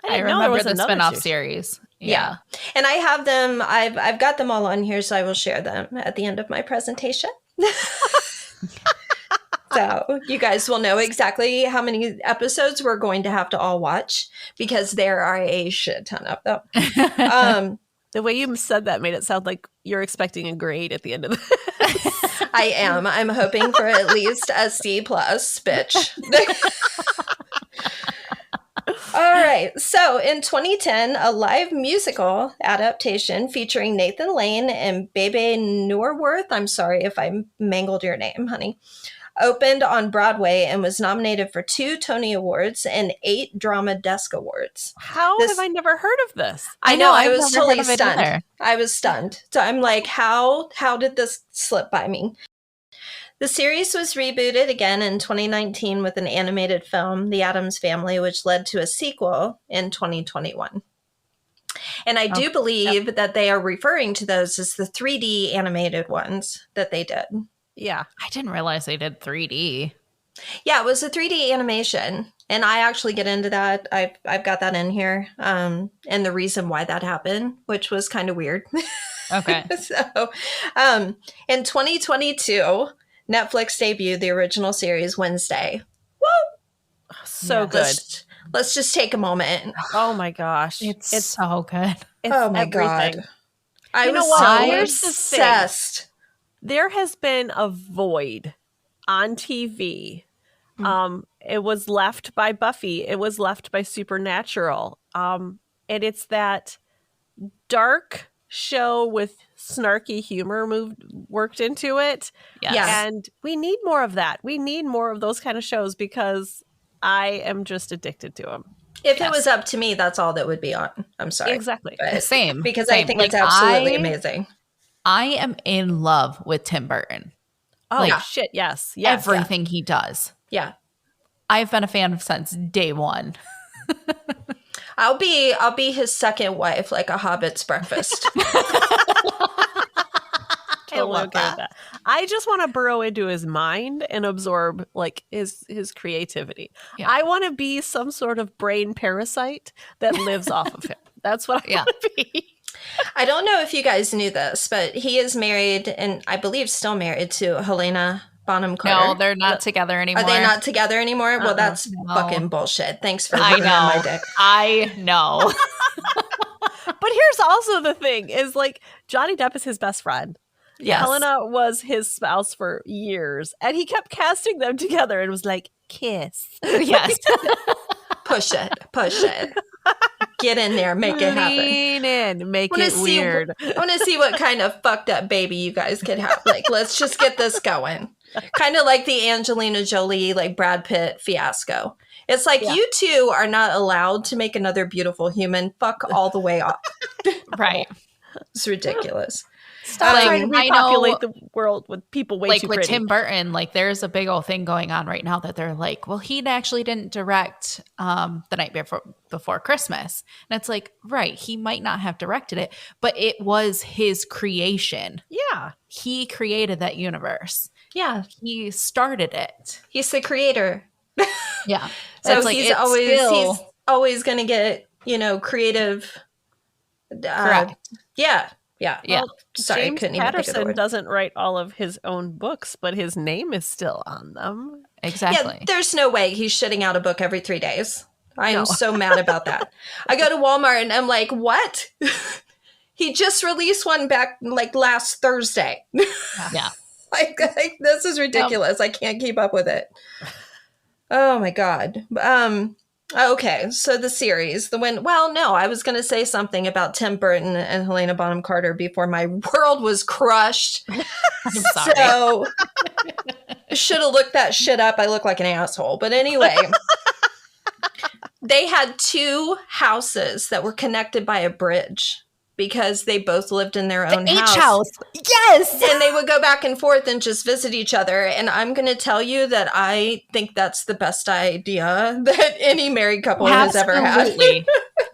I remember the spin-off series. Yeah. And I have them, I've got them all on here, so I will share them at the end of my presentation. So you guys will know exactly how many episodes we're going to have to all watch, because there are a shit ton of them. The way you said that made it sound like you're expecting a grade at the end of this. I am. I'm hoping for at least a C+, bitch. All right. So in 2010, a live musical adaptation featuring Nathan Lane and Bebe Neuwirth, I'm sorry if I mangled your name, honey, opened on Broadway and was nominated for 2 Tony Awards and 8 Drama Desk Awards. How have I never heard of this? I know. I was totally stunned. I was stunned. So I'm like, how did this slip by me? The series was rebooted again in 2019 with an animated film, The Addams Family, which led to a sequel in 2021. And I do believe that they are referring to those as the 3D animated ones that they did. Yeah. I didn't realize they did 3D. Yeah, it was a 3D animation. And I actually get into that. I've got that in here. And the reason why that happened, which was kind of weird. Okay. So in 2022, Netflix debuted the original series Wednesday. Woo! So good. Let's just take a moment. Oh my gosh. It's so good. Oh my everything. God. I was so Here's the thing. obsessed. There has been a void on TV. It was left by Buffy. It was left by Supernatural. And it's that dark show with snarky humor worked into it. Yes. And we need more of that. We need more of those kind of shows, because I am just addicted to them. If it was up to me, that's all that would be on. I'm sorry. Exactly. But Same. Because Same. I think it's absolutely amazing. I am in love with Tim Burton. Oh, shit. Yes. Everything he does. Yeah. I've been a fan since day one. I'll be his second wife, like a Hobbit's breakfast. Totally okay with that. I just want to burrow into his mind and absorb like his creativity. Yeah. I want to be some sort of brain parasite that lives off of him. That's what I want to be. I don't know if you guys knew this, but he is married, and I believe still married, to Helena Bonham Carter. No, they're not together anymore. Are they not together anymore? Well, that's fucking bullshit. Thanks for I ruining know. my day. I know. But here's also the thing: is like Johnny Depp is his best friend. Yes. Helena was his spouse for years, and he kept casting them together and was like, kiss. Yes. Push it. Get in there, make it happen. Lean in, make it weird. I want to see what kind of fucked up baby you guys could have. Like, let's just get this going. Kind of like the Angelina Jolie, like Brad Pitt fiasco. It's like, you two are not allowed to make another beautiful human. Fuck all the way off. Right. It's ridiculous. Stop trying to repopulate the world with people way like too with pretty. Tim Burton, like there's a big old thing going on right now that they're like, well, he actually didn't direct The Night Before Christmas. And it's like, right, he might not have directed it, but it was his creation. Yeah. He created that universe. Yeah. He started it. He's the creator. Yeah. So he's always going to get, creative. Correct. Yeah. Well, sorry, James I couldn't even think of the Patterson word. doesn't write all of his own books, but his name is still on them. Exactly. Yeah, there's no way he's shitting out a book every 3 days. I am so mad about that. I go to Walmart and I'm like, what? He just released one back like last Thursday. Yeah. like this is ridiculous. I can't keep up with it. Oh my God. Okay, so the series, I was going to say something about Tim Burton and Helena Bonham Carter before my world was crushed. I'm sorry. So, should have looked that shit up. I look like an asshole. But anyway, they had 2 houses that were connected by a bridge. because they both lived in their own house. Yes. And they would go back and forth and just visit each other. And I'm going to tell you that I think that's the best idea that any married couple has ever had.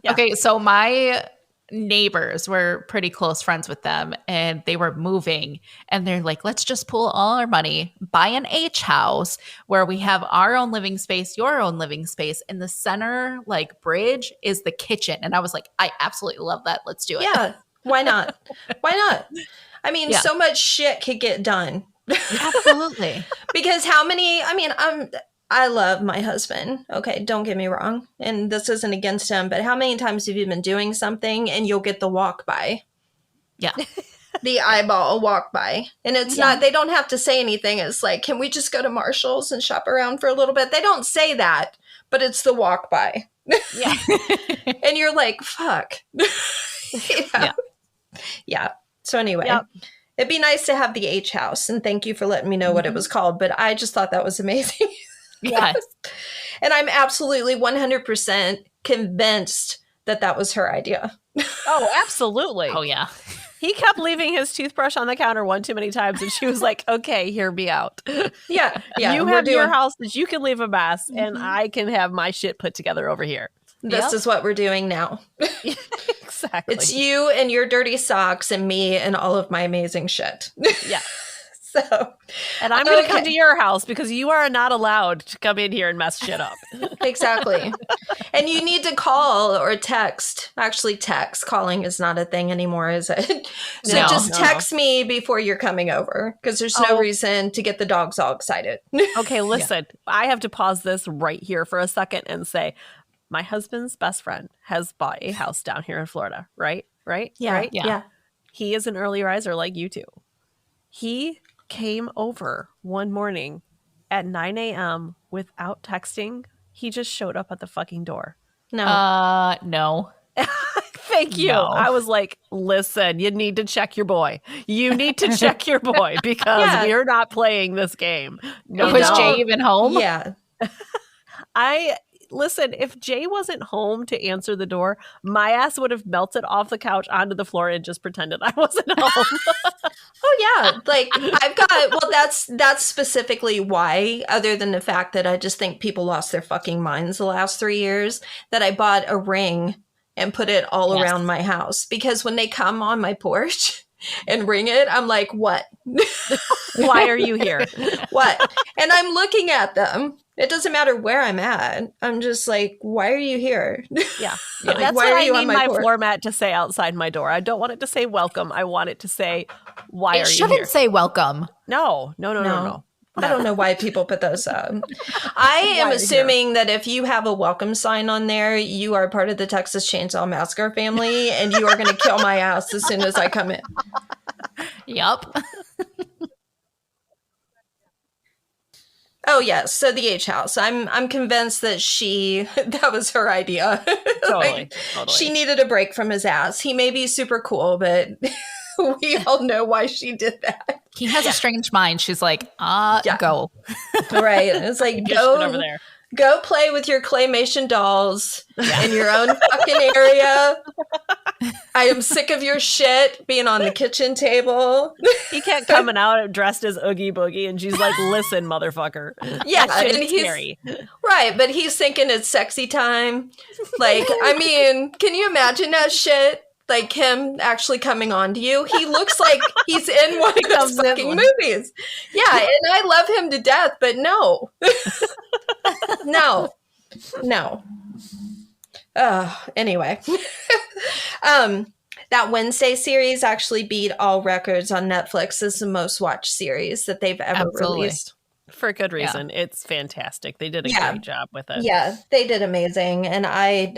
Yeah. Okay, so my neighbors were pretty close friends with them, and they were moving, and they're like, let's just pool all our money, buy an H house where we have our own living space, your own living space, and the center like bridge is the kitchen. And I was like, I absolutely love that. Let's do it. Yeah. Why not? Why not? I mean, so much shit could get done. Absolutely. Because I love my husband. Okay, don't get me wrong. And this isn't against him, but how many times have you been doing something and you'll get the walk by? Yeah. The eyeball walk by. And it's not, they don't have to say anything. It's like, can we just go to Marshall's and shop around for a little bit? They don't say that, but it's the walk by. Yeah. And you're like, fuck. Yeah. So anyway. Yep. It'd be nice to have the H house, and thank you for letting me know what it was called, but I just thought that was amazing. Yes. And I'm absolutely 100% convinced that that was her idea. Oh, absolutely. Oh, yeah. He kept leaving his toothbrush on the counter one too many times, and she was like, okay, hear me out. Yeah. You have your house that you can leave a mess, and I can have my shit put together over here. This is what we're doing now. Exactly. It's you and your dirty socks and me and all of my amazing shit. Yeah. So, and I'm going to come to your house because you are not allowed to come in here and mess shit up. Exactly. And you need to call or text. Actually, text. Calling is not a thing anymore, is it? So just text me before you're coming over, because there's no reason to get the dogs all excited. Okay, listen. I have to pause this right here for a second and say, my husband's best friend has bought a house down here in Florida, right? Yeah. Right? Yeah. He is an early riser like you two. He came over one morning at 9 a.m. without texting. He just showed up at the fucking door. No. No. Thank you. No. I was like, listen, you need to check your boy. You need to check your boy because we're not playing this game. No. Was Jay even home? Yeah. Listen, if Jay wasn't home to answer the door, my ass would have melted off the couch onto the floor and just pretended I wasn't home. Oh, yeah. Like, that's specifically why, other than the fact that I just think people lost their fucking minds the last 3 years, that I bought a ring and put it all around my house. Because when they come on my porch and ring it, I'm like, what? Why are you here? What? And I'm looking at them. It doesn't matter where I'm at. I'm just like, why are you here? Yeah. Like, that's why what are I you need on my my porch? floor mat to say outside my door. I don't want it to say welcome. I want it to say, why are you here? It shouldn't say welcome. No. I don't know why people put those up. I am assuming that if you have a welcome sign on there, you are part of the Texas Chainsaw Massacre family, and you are going to kill my ass as soon as I come in. Yup. Oh yes, so the H house. I'm convinced that that was her idea. Totally. She needed a break from his ass. He may be super cool, but we all know why she did that. He has a strange mind. She's like, go. Right. It's like, over there. Go play with your claymation dolls in your own fucking area. I am sick of your shit being on the kitchen table. He kept coming out dressed as Oogie Boogie, and she's like, listen, motherfucker. Yeah, that shit and is scary. Right, but he's thinking it's sexy time. Like, I mean, can you imagine that shit? Like him actually coming on to you. He looks like he's in one of those fucking movies. Yeah, and I love him to death, but no. No. Anyway. That Wednesday series actually beat all records on Netflix as the most watched series that they've ever released. For good reason. Yeah. It's fantastic. They did a great job with it. Yeah, they did amazing. And I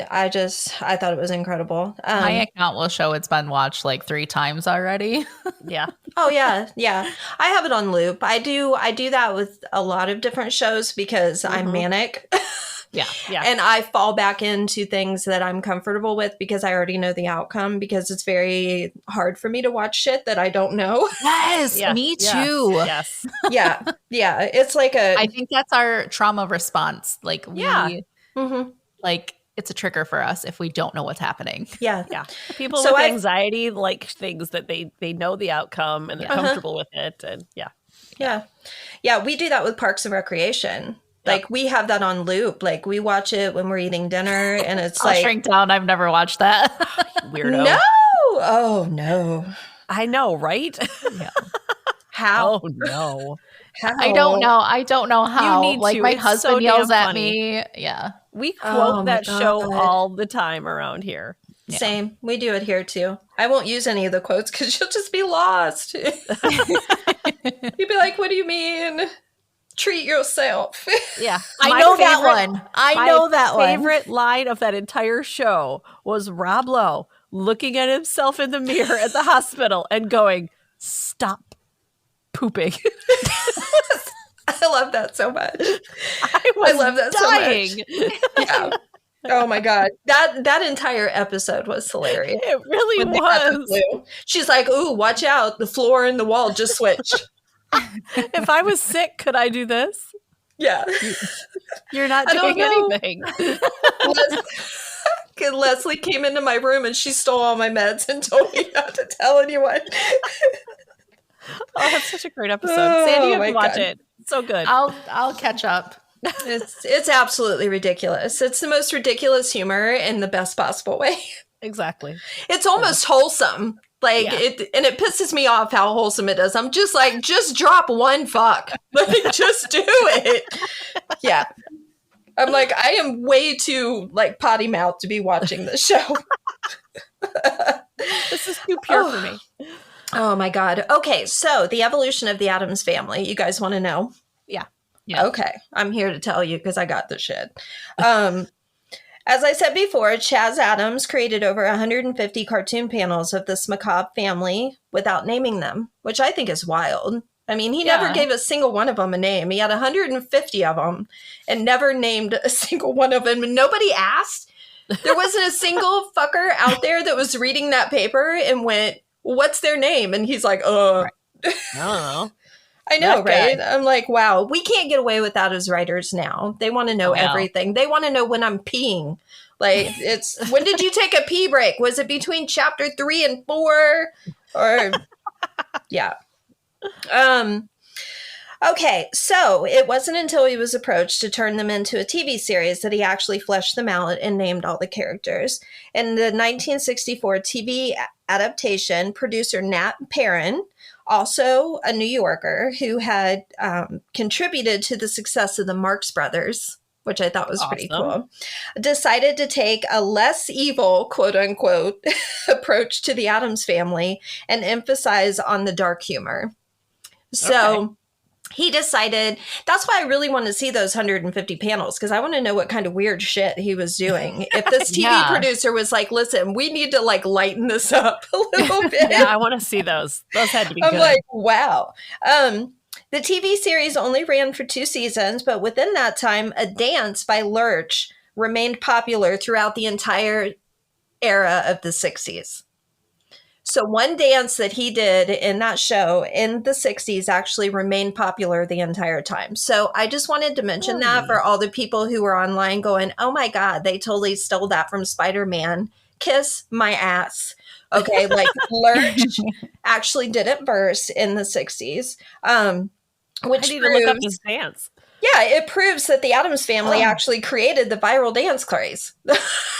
thought it was incredible. My account will show it's been watched like 3 times already. Yeah. Oh yeah. Yeah. I have it on loop. I do that with a lot of different shows because I'm manic. Yeah. And I fall back into things that I'm comfortable with because I already know the outcome, because it's very hard for me to watch shit that I don't know. Yes, me too. Yes. Yeah. It's like I think that's our trauma response. Like we like it's a trigger for us if we don't know what's happening. Yeah. People with anxiety like things that they know the outcome and they're comfortable with it. And Yeah, we do that with Parks and Recreation. Like we have that on loop. Like we watch it when we're eating dinner and it's I'll shrink down. I've never watched that. Weirdo. No. Oh no. I know, right? Yeah. How? Oh no. How? I don't know how. You need like to. my It's husband so yells damn at funny. me. Yeah. We quote my that show God. all the time around here. Yeah. Same. We do it here too. I won't use any of the quotes because you'll just be lost. You'd be like, what do you mean? Treat yourself. Yeah. I know that one. I know that one. My favorite line of that entire show was Rob Lowe looking at himself in the mirror at the hospital and going, stop pooping. I love that so much. I love that dying. so much. Yeah. Oh my God. That entire episode was hilarious. It really When they got the was. flu. She's like, ooh, watch out. The floor and the wall just switched. If I was sick, could I do this? Yeah. You're not I don't doing know. anything. Leslie came into my room and she stole all my meds and told me not to tell anyone. Oh, that's such a great episode. Oh, Sandy, you have my to watch God. it. So good. I'll catch up. It's absolutely ridiculous. It's the most ridiculous humor in the best possible way. Exactly. It's almost wholesome. Like it pisses me off how wholesome it is. I'm just like, just drop one fuck. Like, just do it. Yeah. I'm like, I am way too like potty mouth to be watching this show. This is too pure for me. Oh my God. Okay. So the evolution of the Addams family, you guys want to know? Yeah. Okay. I'm here to tell you because I got the shit. As I said before, Chaz Addams created over 150 cartoon panels of this macabre family without naming them, which I think is wild. I mean, he never gave a single one of them a name. He had 150 of them and never named a single one of them. And nobody asked. There wasn't a single fucker out there that was reading that paper and went, what's their name? And he's like, I don't know. I know, That guy. right? I'm like, wow, we can't get away with that as writers now. They want to know everything. They want to know when I'm peeing. Like, it's, when did you take a pee break? Was it between chapter 3 and 4? Or, yeah. Okay, so it wasn't until he was approached to turn them into a TV series that he actually fleshed them out and named all the characters. In the 1964 TV adaptation, producer Nat Perrin, also a New Yorker who had contributed to the success of the Marx Brothers, which I thought was pretty cool, decided to take a less evil, quote unquote, approach to the Addams family and emphasize on the dark humor. So he decided, that's why I really want to see those 150 panels, because I want to know what kind of weird shit he was doing. If this TV producer was like, listen, we need to like lighten this up a little bit. Yeah, I want to see those. Those had to be good. I'm like, wow. The TV series only ran for 2 seasons, but within that time, a dance by Lurch remained popular throughout the entire era of the 60s. So one dance that he did in that show in the 60s actually remained popular the entire time. So I just wanted to mention that for all the people who were online going, oh my God, they totally stole that from Spider-Man. Kiss my ass. Okay, like Lurch actually did it first in the 60s. Which I need to look up this dance. Yeah, it proves that the Addams family actually created the viral dance craze.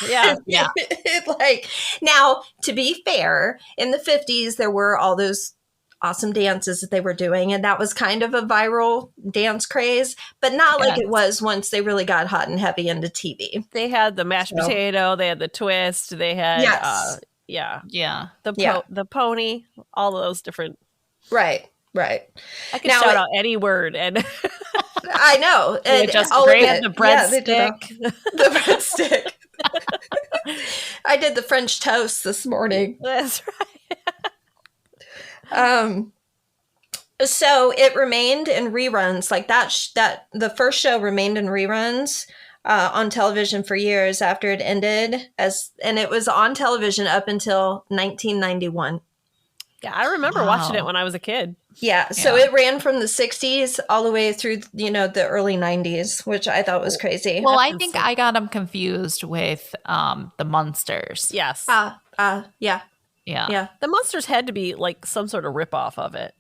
Yeah. Like, now, to be fair, in the 50s, there were all those awesome dances that they were doing, and that was kind of a viral dance craze, but not like it was once they really got hot and heavy into TV. They had the mashed potato, they had the twist, they had the pony, all those different. Right. I can shout out any word, and I know. And just all great. of it. The breadstick. The breadstick. I did the French toast this morning. That's right. So it remained in reruns, like that the first show remained in reruns on television for years after it ended, and it was on television up until 1991. Yeah, I remember watching it when I was a kid. Yeah, so it ran from the 60s all the way through, the early 90s, which I thought was crazy. Well, I think I got them confused with the Munsters. Yes. Yeah. The Munsters had to be like some sort of ripoff of it.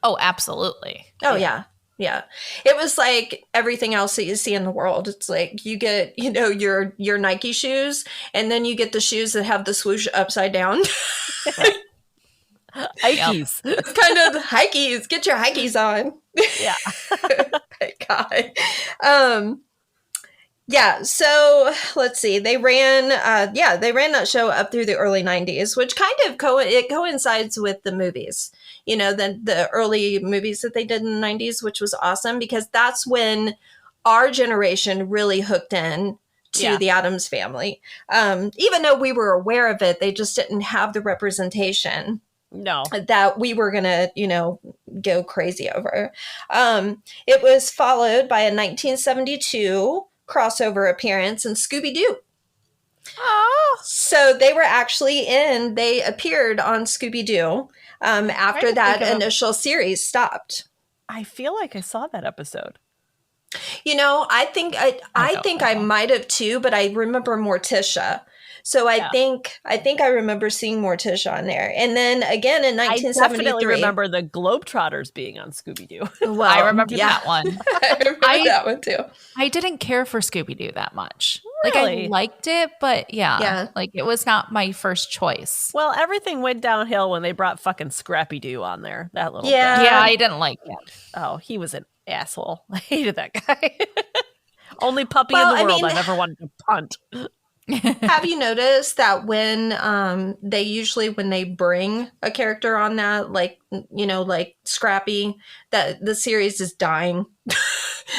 Oh, absolutely. Oh, yeah. It was like everything else that you see in the world. It's like you get, your Nike shoes, and then you get the shoes that have the swoosh upside down. Hikeys. It's kind of the hikeys. Get your hikeys on. Yeah. Thank God. Yeah, so let's see. They ran that show up through the early 90s, which kind of coincides with the movies. The early movies that they did in the 90s, which was awesome because that's when our generation really hooked in to the Addams Family. Even though we were aware of it, they just didn't have the representation that we were going to, go crazy over. It was followed by a 1972 crossover appearance in Scooby-Doo. Oh. So they appeared on Scooby-Doo after that initial series stopped. I feel like I saw that episode. I think I might have too, but I remember Morticia. So I think I remember seeing Morticia on there. And then again in 1973. I definitely remember the Globetrotters being on Scooby-Doo. Well, I remember that one. I remember that one too. I didn't care for Scooby-Doo that much. Really? Like I liked it, but like it was not my first choice. Well, everything went downhill when they brought fucking Scrappy-Doo on there. That little thing. Yeah, I didn't like it. Oh, he was an asshole. I hated that guy. Only puppy in the world I've ever wanted to punt. Have you noticed that when they bring a character on that, like Scrappy, that the series is dying?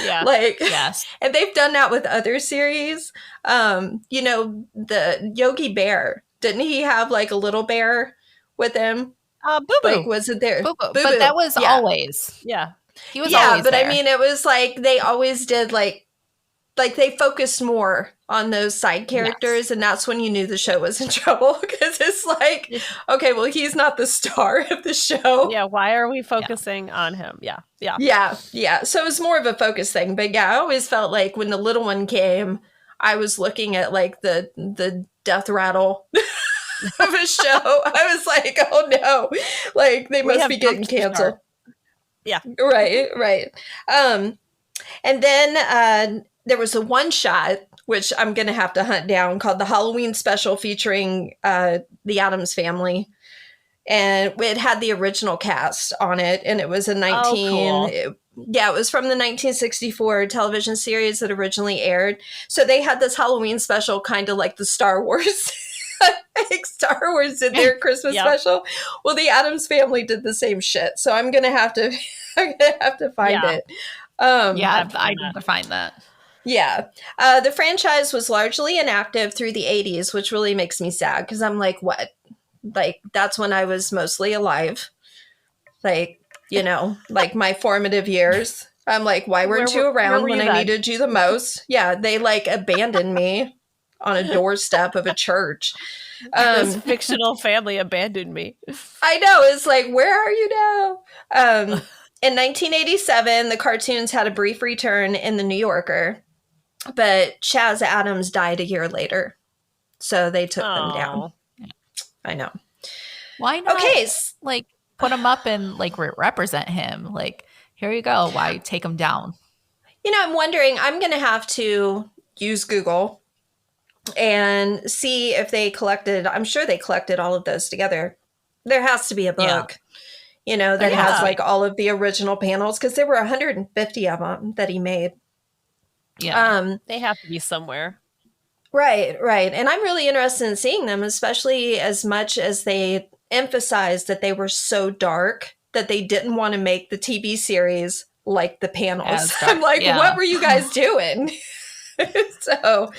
Yeah. Yes. And they've done that with other series. The Yogi Bear, didn't he have like a little bear with him? Boo Boo. Like, was it there? Boo Boo. But that was always. Yeah. He was always there. I mean, it was like they always did like they focused more on those side characters, and that's when you knew the show was in trouble because it's like, okay, well, he's not the star of the show. Yeah, why are we focusing on him? Yeah. So it was more of a focus thing, but I always felt like when the little one came, I was looking at like the death rattle of a show. I was like, oh no, like they must be getting canceled. Yeah, right. And then there was a one shot, which I'm going to have to hunt down, called the Halloween Special featuring the Addams Family. And it had the original cast on it. And it was a it was from the 1964 television series that originally aired. So they had this Halloween special, kind of like the Star Wars. Like Star Wars did their Christmas special. Well, the Addams Family did the same shit. So I'm going to have to find it. I need to find that. Yeah. The franchise was largely inactive through the 80s, which really makes me sad because I'm like, what? Like, that's when I was mostly alive. Like, like my formative years. I'm like, why weren't you around when I needed you the most? Yeah, they like abandoned me on a doorstep of a church. This fictional family abandoned me. I know. It's like, where are you now? In 1987, the cartoons had a brief return in The New Yorker, but Chaz Addams died a year later, so they took them down. I know. Why not? Like put him up and like represent him. Like, here you go. Why take him down? I'm wondering. I'm going to have to use Google and see if they collected. I'm sure they collected all of those together. There has to be a book. That has like all of the original panels because there were 150 of them that he made. Yeah. They have to be somewhere. Right. And I'm really interested in seeing them, especially as much as they emphasized that they were so dark that they didn't want to make the TV series like the panels. I'm like, what were you guys doing? So,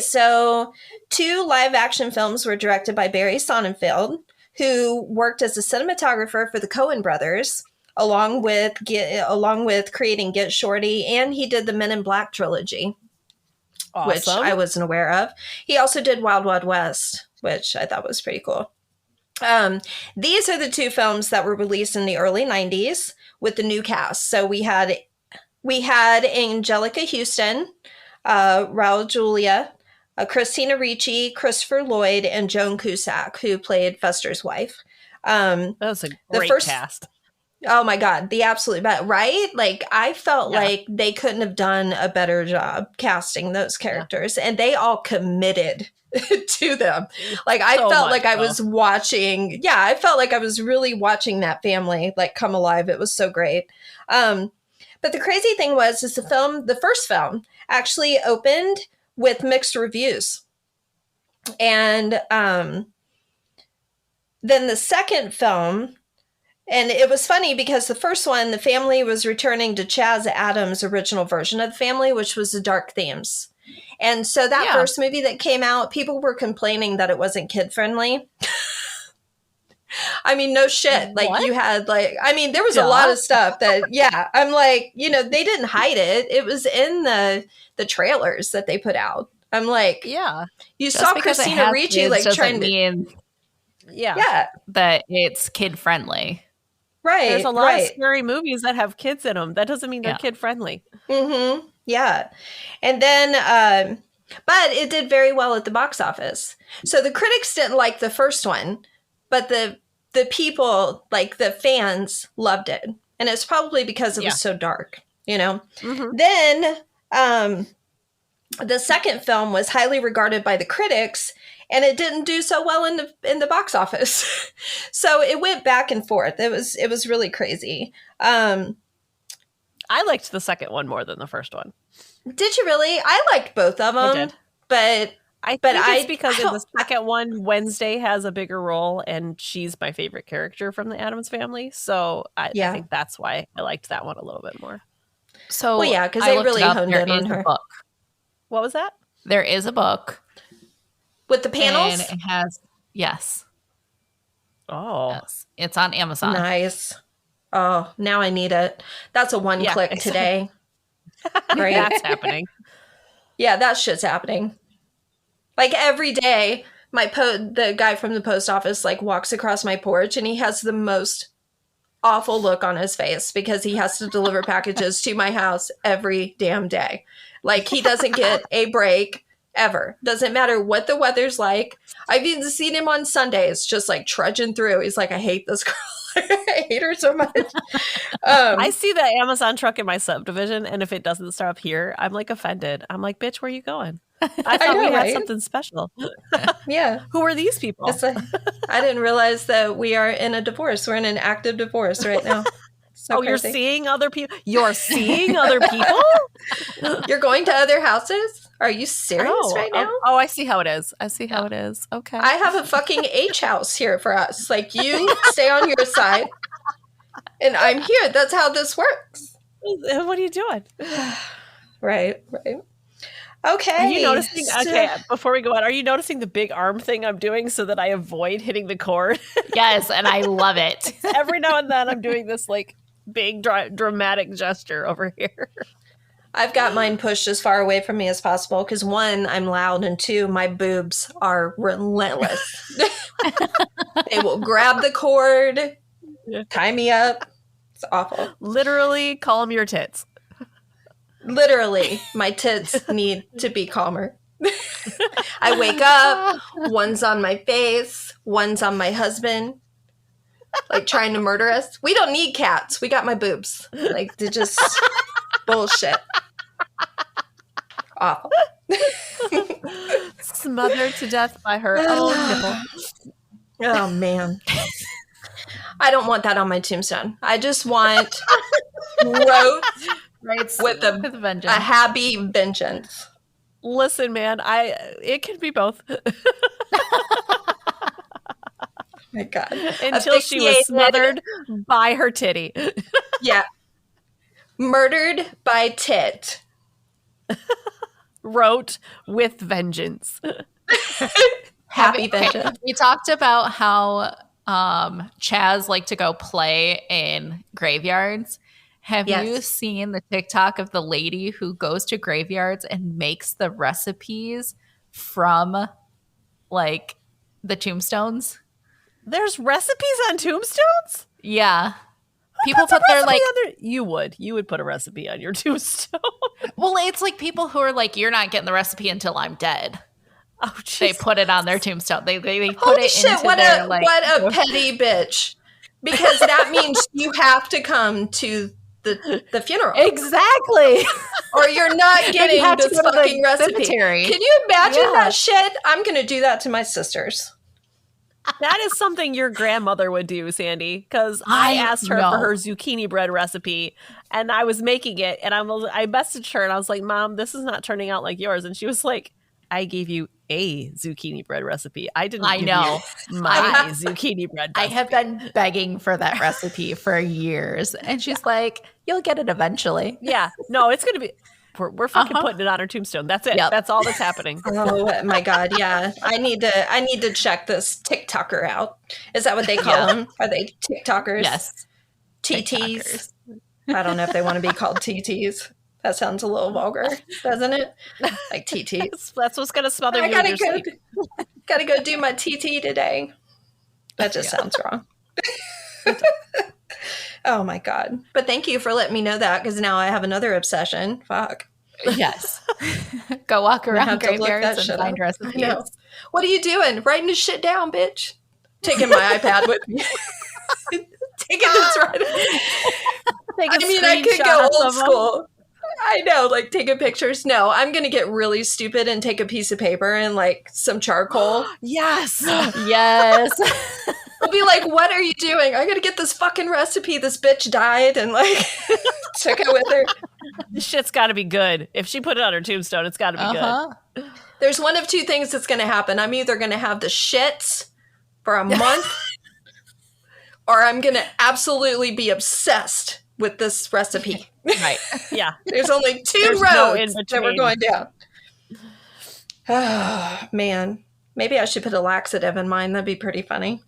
so 2 live action films were directed by Barry Sonnenfeld, who worked as a cinematographer for the Coen brothers, along with creating Get Shorty, and he did the Men in Black trilogy, which I wasn't aware of. He also did Wild Wild West, which I thought was pretty cool. These are the two films that were released in the early 90s with the new cast. So we had Angelica Houston, Raul Julia, Christina Ricci, Christopher Lloyd, and Joan Cusack, who played Fester's wife. That was a great cast. Oh my God, the absolute best, right? Like, I felt like they couldn't have done a better job casting those characters, and they all committed to them. Like, I felt like I was watching, I felt like I was really watching that family, like, come alive. It was so great. But the crazy thing is the first film actually opened with mixed reviews. And then the second film, and it was funny because the first one, the family was returning to Chaz Addams' original version of the family, which was the dark themes. And so that first movie that came out, people were complaining that it wasn't kid-friendly. I mean, no shit. Like, you had, like, I mean, there was a lot of stuff that, I'm like, you know, they didn't hide it. It was in the trailers that they put out. I'm like, you saw Christina Ricci, like, trying to... that it's kid-friendly. Right. There's a lot of scary movies that have kids in them. That doesn't mean they're kid-friendly. Mm-hmm. Yeah. And then, but it did very well at the box office. So the critics didn't like the first one, but the people, like the fans, loved it. And it's probably because it was so dark, you know? Mm-hmm. Then the second film was highly regarded by the critics, and it didn't do so well in the box office. So it went back and forth. It was really crazy. I liked the second one more than the first one. Did you really? I liked both of them. I did. But I think it's because in the second one, Wednesday has a bigger role, and she's my favorite character from the Addams Family. So I think that's why I liked that one a little bit more. So because they really honed in on her. Book. What was that? There is a book. With the panels? And it has, yes. Oh. Yes. It's on Amazon. Nice. Oh, now I need it. That's a one click today. Right? That's happening. Yeah, that shit's happening. Like, every day, the guy from the post office, like, walks across my porch, and he has the most awful look on his face because he has to deliver packages to my house every damn day. Like, he doesn't get a break ever. Doesn't matter what the weather's like. I've even seen him on Sundays just, like, trudging through. He's like, I hate this girl. I hate her so much. I see the Amazon truck in my subdivision, and if it doesn't stop here, I'm, like, offended. I'm like, bitch, where are you going? I thought we had something special. Yeah. Who are these people? I didn't realize that we are in a divorce. We're in an active divorce right now. So crazy. You're seeing other people? You're seeing other people? You're going to other houses? Are you serious right now? Oh, I see how it is. I see how it is. Okay. I have a fucking H house here for us. Like, you stay on your side, and I'm here. That's how this works. What are you doing? Right. Okay. Are you noticing? Okay, before we go on, are you noticing the big arm thing I'm doing so that I avoid hitting the cord? Yes, and I love it. Every now and then I'm doing this, like, big dramatic gesture over here. I've got mine pushed as far away from me as possible because, one, I'm loud, and two, my boobs are relentless. They will grab the cord, tie me up. It's awful. Literally, call them your tits. Literally, my tits need to be calmer. I wake up, one's on my face, one's on my husband, like, trying to murder us. We don't need cats. We got my boobs. Like, they're just bullshit. Awful. Smothered to death by her own nipple. Oh, man. I don't want that on my tombstone. I just want growth with a happy vengeance. Listen, man, it can be both. My God. Until she was smothered by her titty. Yeah. Murdered by tit. Wrote with vengeance. Happy vengeance. We talked about how Chaz liked to go play in graveyards. Have you seen the TikTok of the lady who goes to graveyards and makes the recipes from, like, the tombstones? There's recipes on tombstones? Yeah. People put their like you would put a recipe on your tombstone. Well, it's like people who are like, you're not getting the recipe until I'm dead. Oh, geez. They put it on their tombstone. They put Holy it shit, into what their a petty bitch. Because that means you have to come to the funeral. Exactly. Or you're not getting this fucking recipe. Cemetery. Can you imagine that shit? I'm going to do that to my sisters. That is something your grandmother would do, Sandy, because I asked her for her zucchini bread recipe, and I was making it, and I messaged her, and I was like, Mom, this is not turning out like yours. And she was like, I gave you a zucchini bread recipe. I didn't give you my zucchini bread recipe. I have been begging for that recipe for years. And she's like, you'll get it eventually. Yeah. No, it's going to be... We're fucking putting it on her tombstone. That's it. Yep. That's all that's happening. Oh my God. Yeah. I need to check this TikToker out. Is that what they call them? Are they TikTokers? Yes. TTs. TikTokers. I don't know if they want to be called TTs. That sounds a little vulgar, doesn't it? Like TTs. That's what's going to smother you in your sleep. Gotta go do my TT today. That just sounds wrong. Oh my God. But thank you for letting me know that, because now I have another obsession. Fuck. Yes. Go walk around graveyards and find recipes. What are you doing? Writing this shit down, bitch. Taking my iPad with me. Taking this right. I could go old school. I know, like taking pictures. No, I'm going to get really stupid and take a piece of paper and like some charcoal. Yes. Yes. I'll be like, what are you doing? I got to get this fucking recipe. This bitch died and like took it with her. This shit's got to be good. If she put it on her tombstone, it's got to be good. There's one of two things that's going to happen. I'm either going to have the shits for a month or I'm going to absolutely be obsessed with this recipe. Right. Yeah. There's only two roads that we're going down. Oh, man. Maybe I should put a laxative in mine. That'd be pretty funny.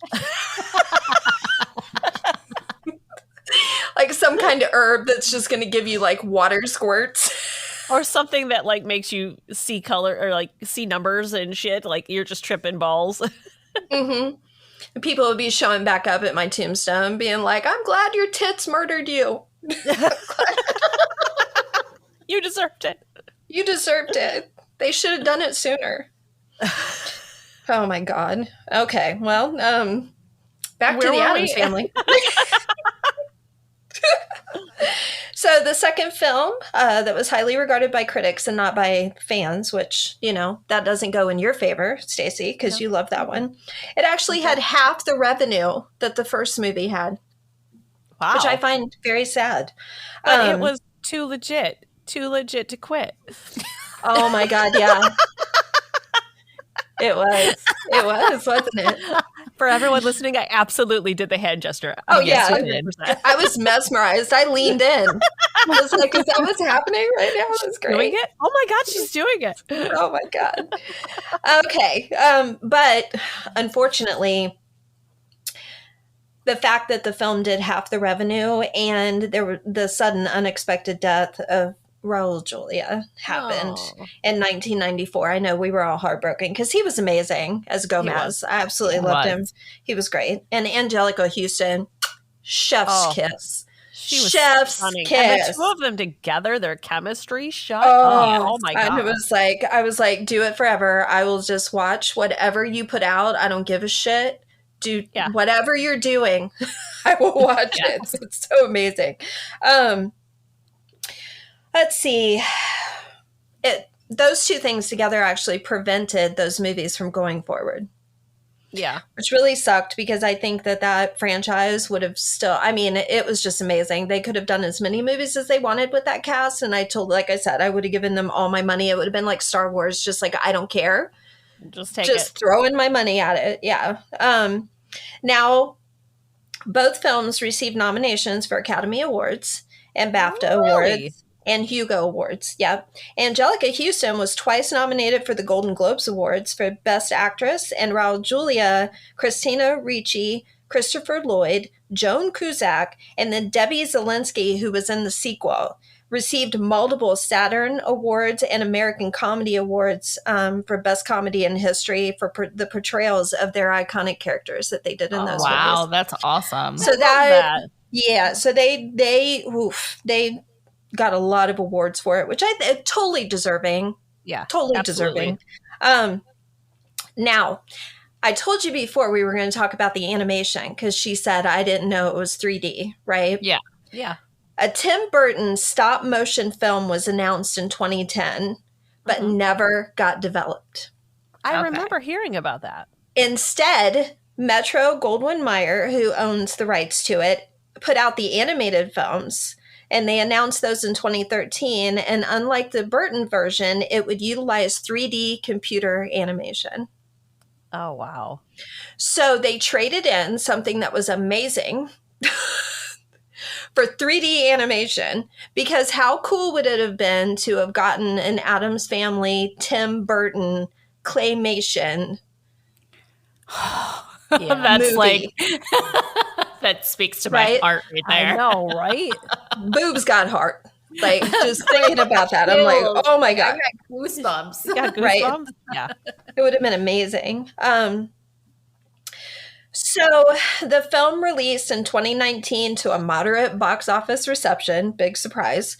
Like some kind of herb that's just going to give you like water squirts. Or something that like makes you see color or like see numbers and shit. Like you're just tripping balls. Mm-hmm. People would be showing back up at my tombstone being like, I'm glad your tits murdered you. You deserved it. You deserved it. They should have done it sooner. Oh my God. Okay. Well, back to the Addams Family. So the second film that was highly regarded by critics and not by fans, which, you know, that doesn't go in your favor, Stacey, because you love that one. It actually had half the revenue that the first movie had. Wow. Which I find very sad. But it was too legit to quit. Oh my God, yeah. It was, wasn't it? For everyone listening, I absolutely did the hand gesture. Oh, yeah. I was mesmerized. I leaned in. I was like, is that what's happening right now? That's great. Doing it? Oh my God, she's doing it. Oh my God. Okay. But unfortunately, the fact that the film did half the revenue and there were the sudden unexpected death of Raul Julia happened in 1994. I know we were all heartbroken because he was amazing as Gomez. I absolutely loved him. He was great. And Angelica Houston, chef's kiss. She was chef's stunning. kiss. And the two of them together, their chemistry, oh my God. And I was like, do it forever. I will just watch whatever you put out. I don't give a shit. Do whatever you're doing. I will watch it. It's so amazing. Let's see. Those two things together actually prevented those movies from going forward. Yeah. Which really sucked because I think that franchise would have still, I mean, it was just amazing. They could have done as many movies as they wanted with that cast. And like I said, I would have given them all my money. It would have been like Star Wars, just like, I don't care. Just throwing my money at it. Yeah. Now, both films received nominations for Academy Awards and BAFTA Awards. And Hugo Awards. Yep. Angelica Houston was twice nominated for the Golden Globes Awards for Best Actress, and Raul Julia, Christina Ricci, Christopher Lloyd, Joan Cusack, and then Debbie Zielinski, who was in the sequel, received multiple Saturn Awards and American Comedy Awards for Best Comedy in History for the portrayals of their iconic characters that they did in those wow, movies. that's awesome. So so they got a lot of awards for it, which I totally deserving. Yeah, totally absolutely. deserving. Now, I told you before we were going to talk about the animation because she said I didn't know it was 3D, right? Yeah. Yeah. A Tim Burton stop motion film was announced in 2010, but never got developed. I remember hearing about that. Instead, Metro Goldwyn Mayer, who owns the rights to it, put out the animated films, and they announced those in 2013. And unlike the Burton version, it would utilize 3D computer animation. Oh, wow. So they traded in something that was amazing for 3D animation, because how cool would it have been to have gotten an Addams Family, Tim Burton claymation That's movie? like that speaks to my heart right there. I know, right? Boobs got heart. Like, just thinking about that, I'm like, oh my God. I got goosebumps. You got goosebumps? Right. Yeah. It would have been amazing. So the film released in 2019 to a moderate box office reception, big surprise.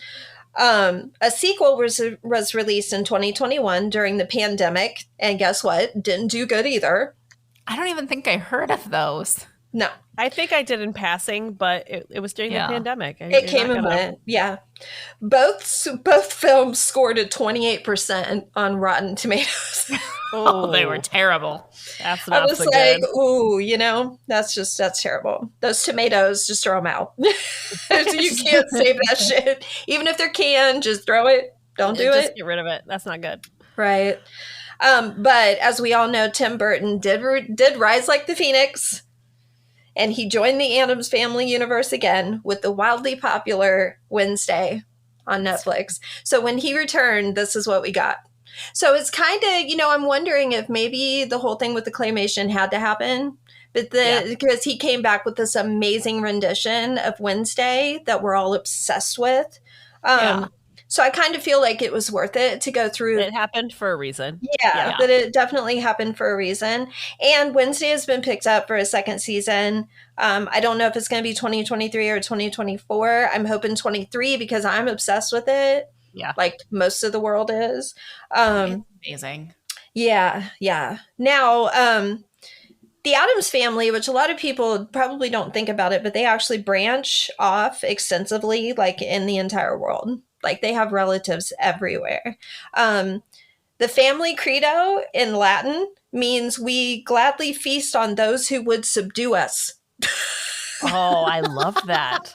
A sequel was released in 2021 during the pandemic, and guess what? Didn't do good either. I don't even think I heard of those. No. I think I did in passing, but it was during the pandemic. It came and went. Yeah. Both films scored a 28% on Rotten Tomatoes. Oh, they were terrible. That's I not was so like, good. ooh, that's terrible. Those tomatoes, just throw them out. You can't save that shit. Even if they're canned, just throw it. Don't do Just it. get rid of it. That's not good. Right. But as we all know, Tim Burton did rise like the phoenix, and he joined the Addams Family universe again with the wildly popular Wednesday on Netflix. So when he returned, this is what we got. So it's kind of, I'm wondering if maybe the whole thing with the claymation had to happen, but because he came back with this amazing rendition of Wednesday that we're all obsessed with. So I kind of feel like it was worth it to go through. It happened for a reason. Yeah, that it definitely happened for a reason. And Wednesday has been picked up for a second season. I don't know if it's going to be 2023 or 2024. I'm hoping 23 because I'm obsessed with it. Yeah. Like most of the world is. It's amazing. Yeah. Now, the Addams Family, which a lot of people probably don't think about it, but they actually branch off extensively, like in the entire world. Like they have relatives everywhere. The family credo in Latin means we gladly feast on those who would subdue us. Oh, I love that.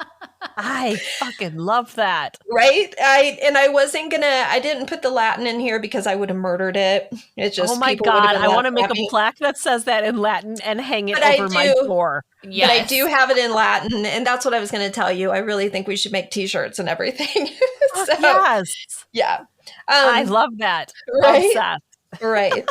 I fucking love that. Right? I didn't put the Latin in here because I would have murdered it. It's just, oh my God, I want to make a plaque that says that in Latin and hang it over my door. Yes. But I do have it in Latin, and that's what I was going to tell you. I really think we should make t-shirts and everything. So, yes. Yeah. I love that. Right? Right.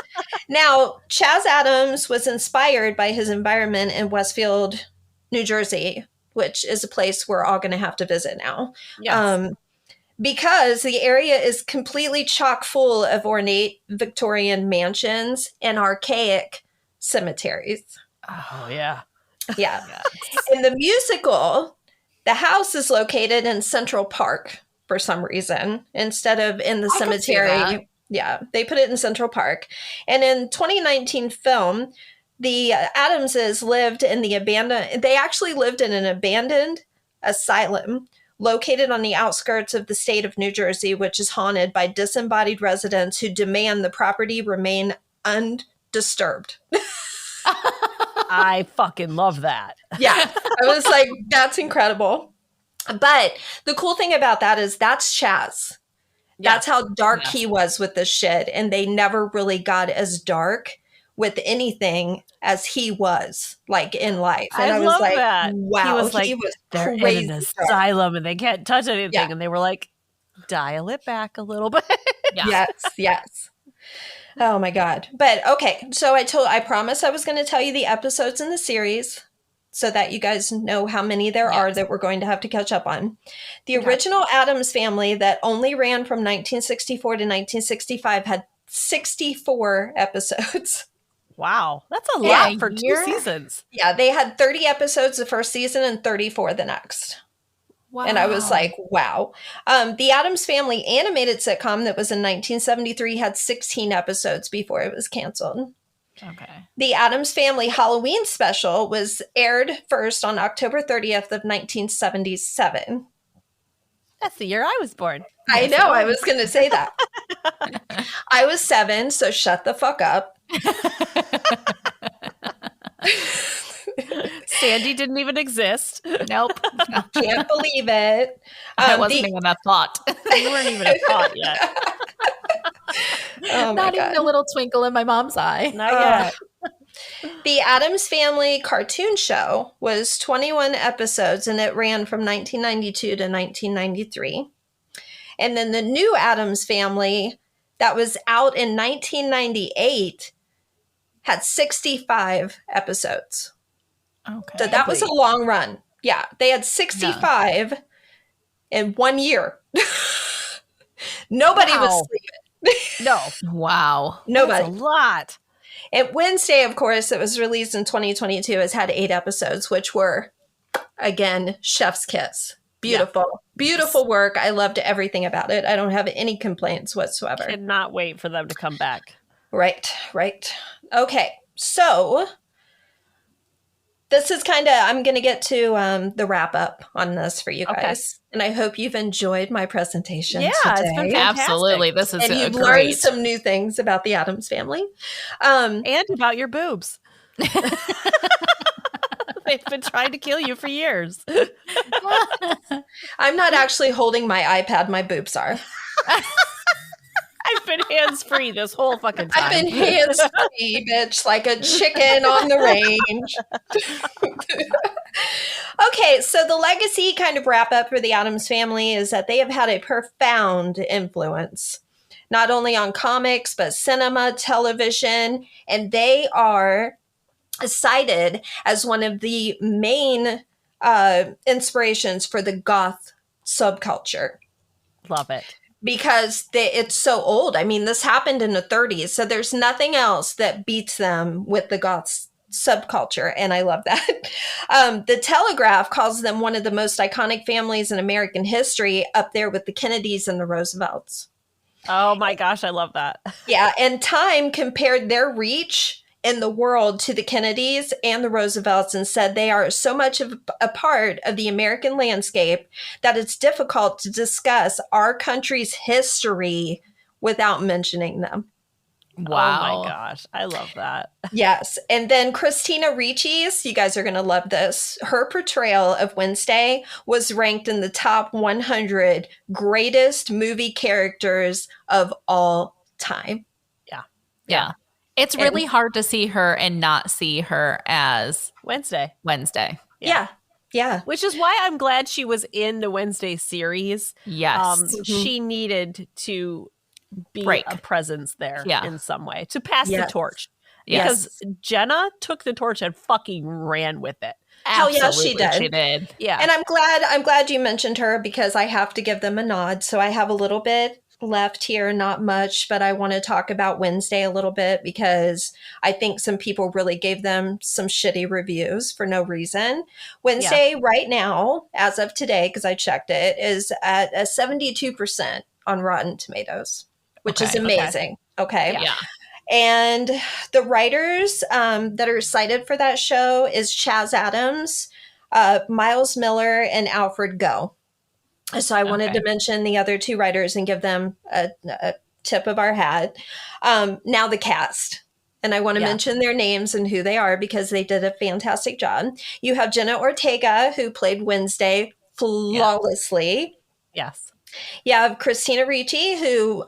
Now, Chaz Addams was inspired by his environment in Westfield, New Jersey, which is a place we're all going to have to visit now. Yes. Because the area is completely chock full of ornate Victorian mansions and archaic cemeteries. Oh, yeah. Yeah. In the musical, the house is located in Central Park for some reason instead of in the cemetery. Yeah, they put it in Central Park. And in 2019 film, the Addamses lived in they actually lived in an abandoned asylum located on the outskirts of the state of New Jersey, which is haunted by disembodied residents who demand the property remain undisturbed. I fucking love that. Yeah, I was like, that's incredible. But the cool thing about that is that's Chaz. That's how dark he was with this shit. And they never really got as dark with anything as he was, like, in life. And I was love like, that. wow, he was they're in an asylum and they can't touch anything. Yeah. And they were like, dial it back a little bit. Yes. Oh my God. But okay. So I promised I was going to tell you the episodes in the series. so that you guys know how many there are that we're going to have to catch up on. The original Addams Family that only ran from 1964 to 1965 had 64 episodes. Wow. That's a lot for 2 seasons. Yeah, they had 30 episodes the first season and 34 the next. Wow. And I was like, wow. The Addams Family animated sitcom that was in 1973 had 16 episodes before it was canceled. Okay. The Addams Family Halloween special was aired first on October 30th of 1977. That's the year I was born. I know, I was going to say that. I was 7, so shut the fuck up. Sandy didn't even exist. Nope. Can't believe it. I wasn't even a thought. You weren't even a thought yet. Oh Not even a little twinkle in my mom's eye. Not yet. The Addams Family cartoon show was 21 episodes and it ran from 1992 to 1993. And then the new Addams Family that was out in 1998 had 65 episodes. Okay. So that was a long run. Yeah, they had 65 in 1 year. Nobody was sleeping. No. Wow. Nobody. That's a lot. And Wednesday, of course, it was released in 2022, has had 8 episodes, which were, again, chef's kiss. Beautiful. Yeah. Beautiful work. I loved everything about it. I don't have any complaints whatsoever. Cannot wait for them to come back. Right. Okay. So this is kind of, I'm going to get to the wrap up on this for you guys. Okay. And I hope you've enjoyed my presentation today. It's been fantastic. Absolutely. This is and you've learned some new things about the Addams Family. And about your boobs. They've been trying to kill you for years. I'm not actually holding my iPad. My boobs are. I've been hands-free this whole fucking time. I've been hands-free, bitch, like a chicken on the range. Okay, so the legacy kind of wrap up for the Addams Family is that they have had a profound influence, not only on comics, but cinema, television, and they are cited as one of the main inspirations for the goth subculture. Love it. Because it's so old. I mean, this happened in the 30s, so there's nothing else that beats them with the goth subculture, and I love that. The Telegraph calls them one of the most iconic families in American history, up there with the Kennedys and the Roosevelts. Oh my gosh, I love that. Yeah, and Time compared their reach in the world to the Kennedys and the Roosevelts and said they are so much of a part of the American landscape that it's difficult to discuss our country's history without mentioning them. Wow. Oh my gosh. I love that. Yes. And then Christina Ricci's, you guys are going to love this. Her portrayal of Wednesday was ranked in the top 100 greatest movie characters of all time. Yeah. It's really hard to see her and not see her as Wednesday. Yeah. Which is why I'm glad she was in the Wednesday series. Yes. She needed to be a presence there in some way to pass the torch. Because Jenna took the torch and fucking ran with it. Hell yeah, she did. She did. Yeah. And I'm glad you mentioned her because I have to give them a nod. So I have a little bit left here, not much, but I want to talk about Wednesday a little bit because I think some people really gave them some shitty reviews for no reason. Wednesday right now, as of today, because I checked it, is at a 72% on Rotten Tomatoes, which is amazing. Okay. Yeah. And the writers that are cited for that show is Chaz Addams, Miles Miller, and Alfred Goh. So I wanted to mention the other 2 writers and give them a tip of our hat. Now the cast. And I want to mention their names and who they are because they did a fantastic job. You have Jenna Ortega, who played Wednesday flawlessly. Yes. You have Christina Ricci, who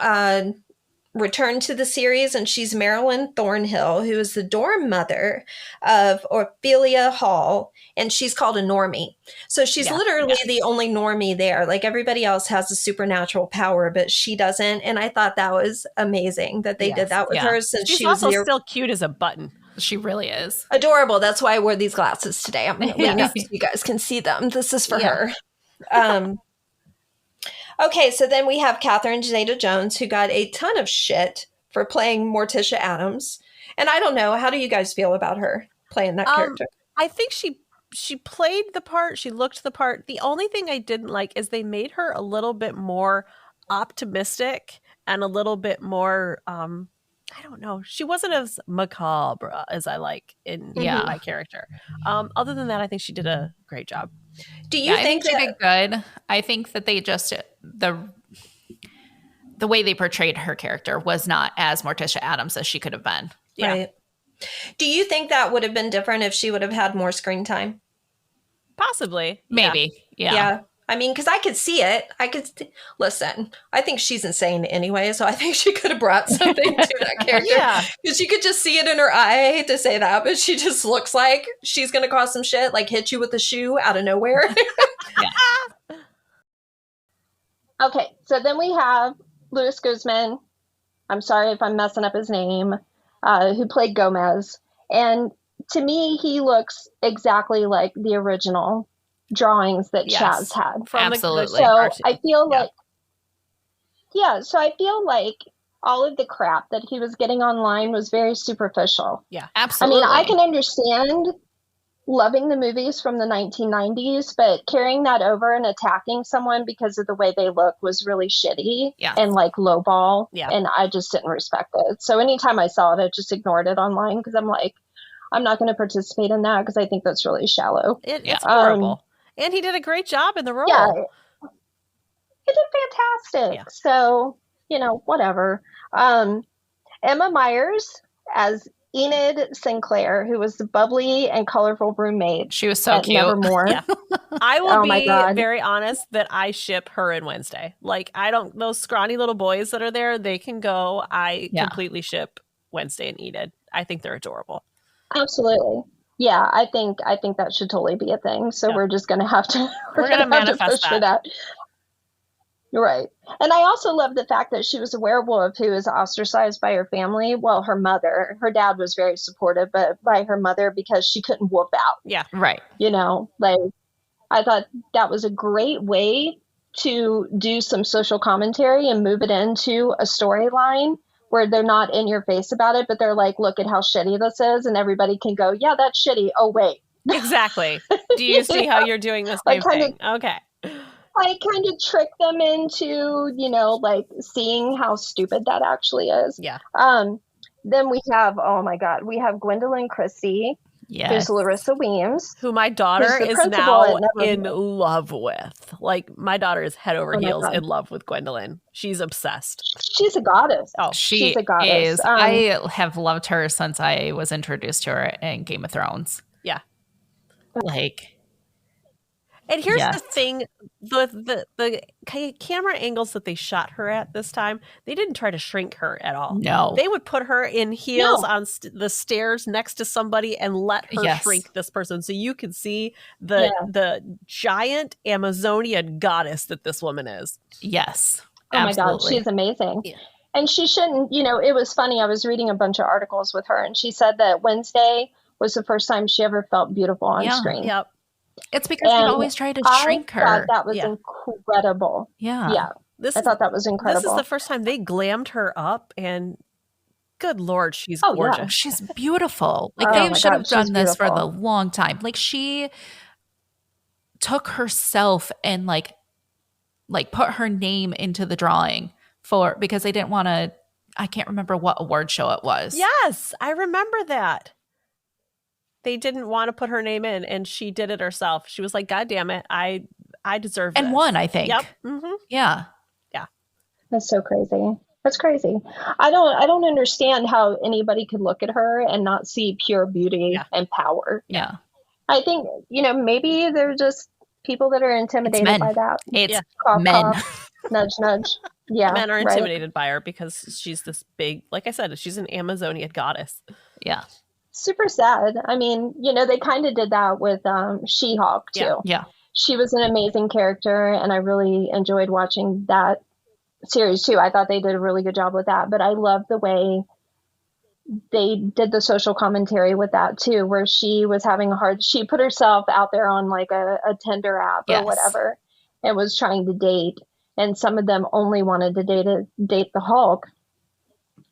returned to the series, and she's Marilyn Thornhill, who is the dorm mother of Ophelia Hall, and she's called a normie. So she's literally the only normie there. Like everybody else has a supernatural power, but she doesn't. And I thought that was amazing that they did that with her since she's she was also still cute as a button. She really is. Adorable. That's why I wore these glasses today. I'm going to lean up so you guys can see them. This is for her. Okay, so then we have Catherine Zeta-Jones, who got a ton of shit for playing Morticia Addams. And I don't know, how do you guys feel about her playing that character? I think she played the part. She looked the part. The only thing I didn't like is they made her a little bit more optimistic and a little bit more, I don't know. She wasn't as macabre as I like in my character. Other than that, I think she did a great job. Do you think she did good? I think that they just the way they portrayed her character was not as Morticia Addams as she could have been. Yeah. Right. Do you think that would have been different if she would have had more screen time? Possibly. Maybe. Yeah. Yeah. I mean, because I could see it. Listen, I think she's insane anyway, so I think she could have brought something to that character. Yeah. Because you could just see it in her eye. I hate to say that, but she just looks like she's going to cause some shit, like hit you with a shoe out of nowhere. Okay, so then we have Luis Guzman. I'm sorry if I'm messing up his name, who played Gomez. And to me, he looks exactly like the original drawings that Chaz had. Absolutely. So I feel like, so I feel like all of the crap that he was getting online was very superficial. Yeah, absolutely. I mean, I can understand loving the movies from the 1990s, but carrying that over and attacking someone because of the way they look was really shitty and like lowball. Yeah. And I just didn't respect it. So anytime I saw it, I just ignored it online because I'm like, I'm not going to participate in that because I think that's really shallow. It's horrible. And he did a great job in the role. Yeah, he did fantastic. Yeah. So, whatever. Emma Myers as Enid Sinclair, who was the bubbly and colorful roommate. She was so cute. Nevermore. Yeah. I will be very honest that I ship her and Wednesday. Like, those scrawny little boys that are there, they can go. I completely ship Wednesday and Enid. I think they're adorable. Absolutely. Yeah, I think that should totally be a thing. So we're just going to have to we're going to manifest that. Right. And I also love the fact that she was a werewolf who was ostracized by her family. Well, her mother, her dad was very supportive, but by her mother because she couldn't whoop out. Yeah. Right. I thought that was a great way to do some social commentary and move it into a storyline where they're not in your face about it, but they're like, look at how shitty this is. And everybody can go, yeah, that's shitty. Oh, wait. Exactly. Do you see how you're doing the same thing? Okay. I kind of trick them into, seeing how stupid that actually is. Yeah. Then we have, we have Gwendolyn Christie. There's Larissa Weems, who my daughter is now in love with. Like, my daughter is head over heels in love with Gwendolyn. She's obsessed. She's a goddess. Oh, she's a goddess. I have loved her since I was introduced to her in Game of Thrones. Yeah. And here's the thing, the camera angles that they shot her at this time, they didn't try to shrink her at all. No. They would put her in heels on the stairs next to somebody and let her shrink this person so you could see the giant Amazonian goddess that this woman is. Yes. Oh absolutely. My God, she's amazing. Yeah. And she shouldn't, it was funny. I was reading a bunch of articles with her and she said that Wednesday was the first time she ever felt beautiful on screen. Yep. It's because they always try to shrink her. I thought that was incredible. Yeah. Yeah. I thought that was incredible. This is the first time they glammed her up and good Lord, she's gorgeous. Yeah. She's beautiful. They should have done this for the long time. She took herself and put her name into the drawing because they didn't want to, I can't remember what award show it was. Yes, I remember that. They didn't want to put her name in, and she did it herself. She was like, God damn it, I deserve this. And won, I think. Yep. Mm-hmm. Yeah. Yeah. That's so crazy. That's crazy. I don't understand how anybody could look at her and not see pure beauty and power. Yeah. I think, maybe they're just people that are intimidated by that. It's cough, men. Cough, nudge, nudge. Yeah. Men are intimidated by her because she's this big, like I said, she's an Amazonian goddess. Yeah. Super sad. I mean, they kind of did that with She-Hulk too. Yeah. She was an amazing character and I really enjoyed watching that series too. I thought they did a really good job with that, but I love the way they did the social commentary with that too, where she was having she put herself out there on like a Tinder app or whatever, and was trying to date. And some of them only wanted to date the Hulk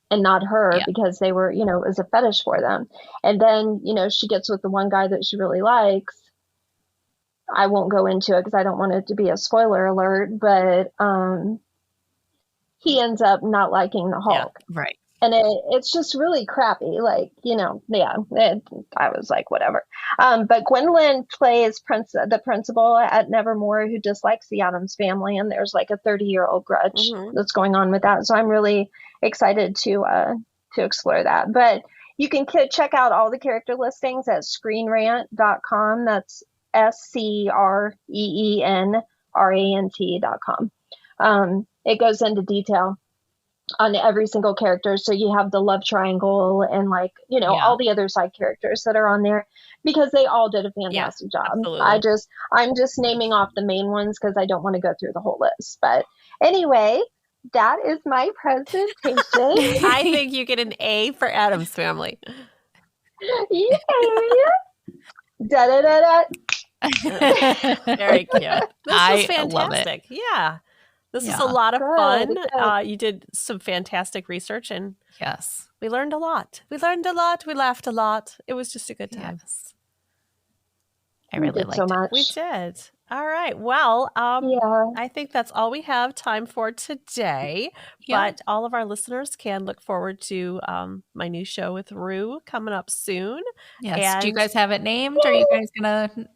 and not her because they were, it was a fetish for them. And then, she gets with the one guy that she really likes. I won't go into it because I don't want it to be a spoiler alert, but he ends up not liking the Hulk. Yeah, right. And it's just really crappy. Like, I was like, whatever. But Gwendolyn plays the principal at Nevermore who dislikes the Addams Family. And there's like a 30-year-old grudge that's going on with that. So I'm really excited to explore that. But you can check out all the character listings at screenrant.com. That's SCREENRANT.com. It goes into detail on every single character. So you have the love triangle and all the other side characters that are on there because they all did a fantastic job. Absolutely. I'm just naming off the main ones because I don't want to go through the whole list. But anyway, that is my presentation. I think you get an A for Addams Family. Yeah. Da da da da. Very cute. This was fantastic. Love it. Yeah. This is a lot of fun. You did some fantastic research and we learned a lot. We laughed a lot. It was just a good time. Yes. I really liked it. We did. All right. Well, I think that's all we have time for today. But all of our listeners can look forward to my new show with Rue coming up soon. Yes. And do you guys have it named? Are you guys going to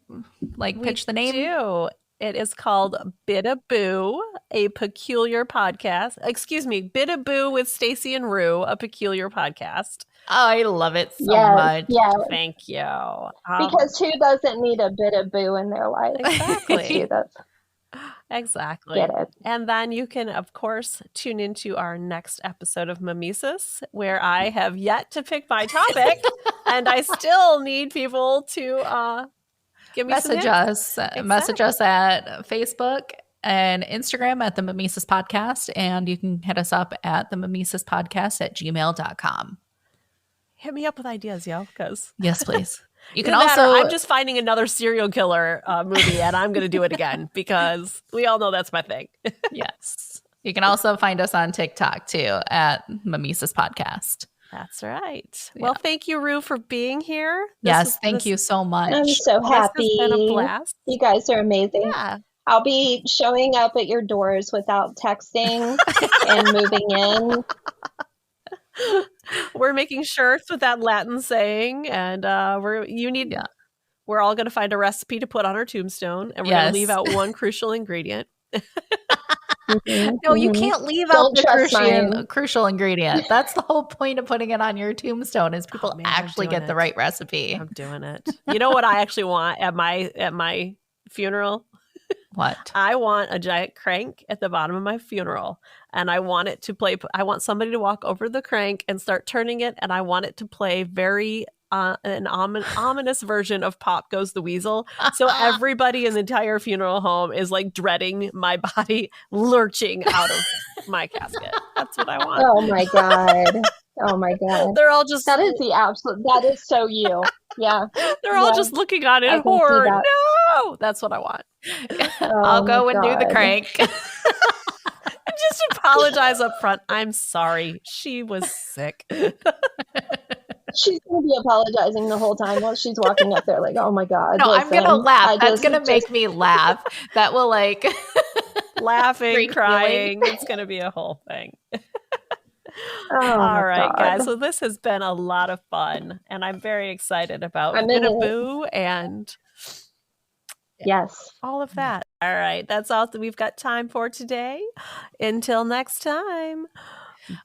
pitch the name? We do. It is called Bidaboo, a peculiar podcast. Excuse me, Bidaboo with Stacy and Rue, a peculiar podcast. Oh, I love it so much. Yeah. Thank you. Because who doesn't need a bit of boo in their life? Exactly. Exactly. Get it. And then you can, of course, tune into our next episode of Mimesis, where I have yet to pick my topic, and I still need people to message us at Facebook and Instagram at the Mimesis Podcast, and you can hit us up at the Mimesis Podcast at gmail.com. Hit me up with ideas, yo. Because yes, please. You can also. I'm just finding another serial killer movie, and I'm going to do it again because we all know that's my thing. Yes, you can also find us on TikTok too at Mimesis Podcast. That's right. Yeah. Well, thank you, Rue, for being here. Thank you so much. I'm so happy. This has been a blast. You guys are amazing. Yeah. I'll be showing up at your doors without texting and moving in. We're making shirts with that Latin saying, and we're all going to find a recipe to put on our tombstone, and we're going to leave out one crucial ingredient. No, you can't leave out the crucial ingredient. That's the whole point of putting it on your tombstone is people actually get the right recipe. I'm doing it. You know what I actually want at my funeral? What? I want a giant crank at the bottom of my funeral, and I want it to play. I want somebody to walk over the crank and start turning it, and I want it to play very an ominous version of Pop Goes the Weasel. So everybody in the entire funeral home is like dreading my body lurching out of my casket. That's what I want. Oh my God. Oh my God. They're all just. That is the absolute. That is so you. Yeah. They're all just looking on in horror. No, that's what I want. I'll go and do the crank. Just apologize up front. I'm sorry. She was sick. She's going to be apologizing the whole time while she's walking up there like, oh my God. No, I'm going to laugh. That's going to make me laugh. That will laughing, crying. It's going to be a whole thing. All right, guys. So this has been a lot of fun, and I'm very excited about Bidaboo and all of that. All right, that's all that we've got time for today. Until next time,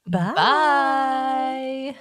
bye.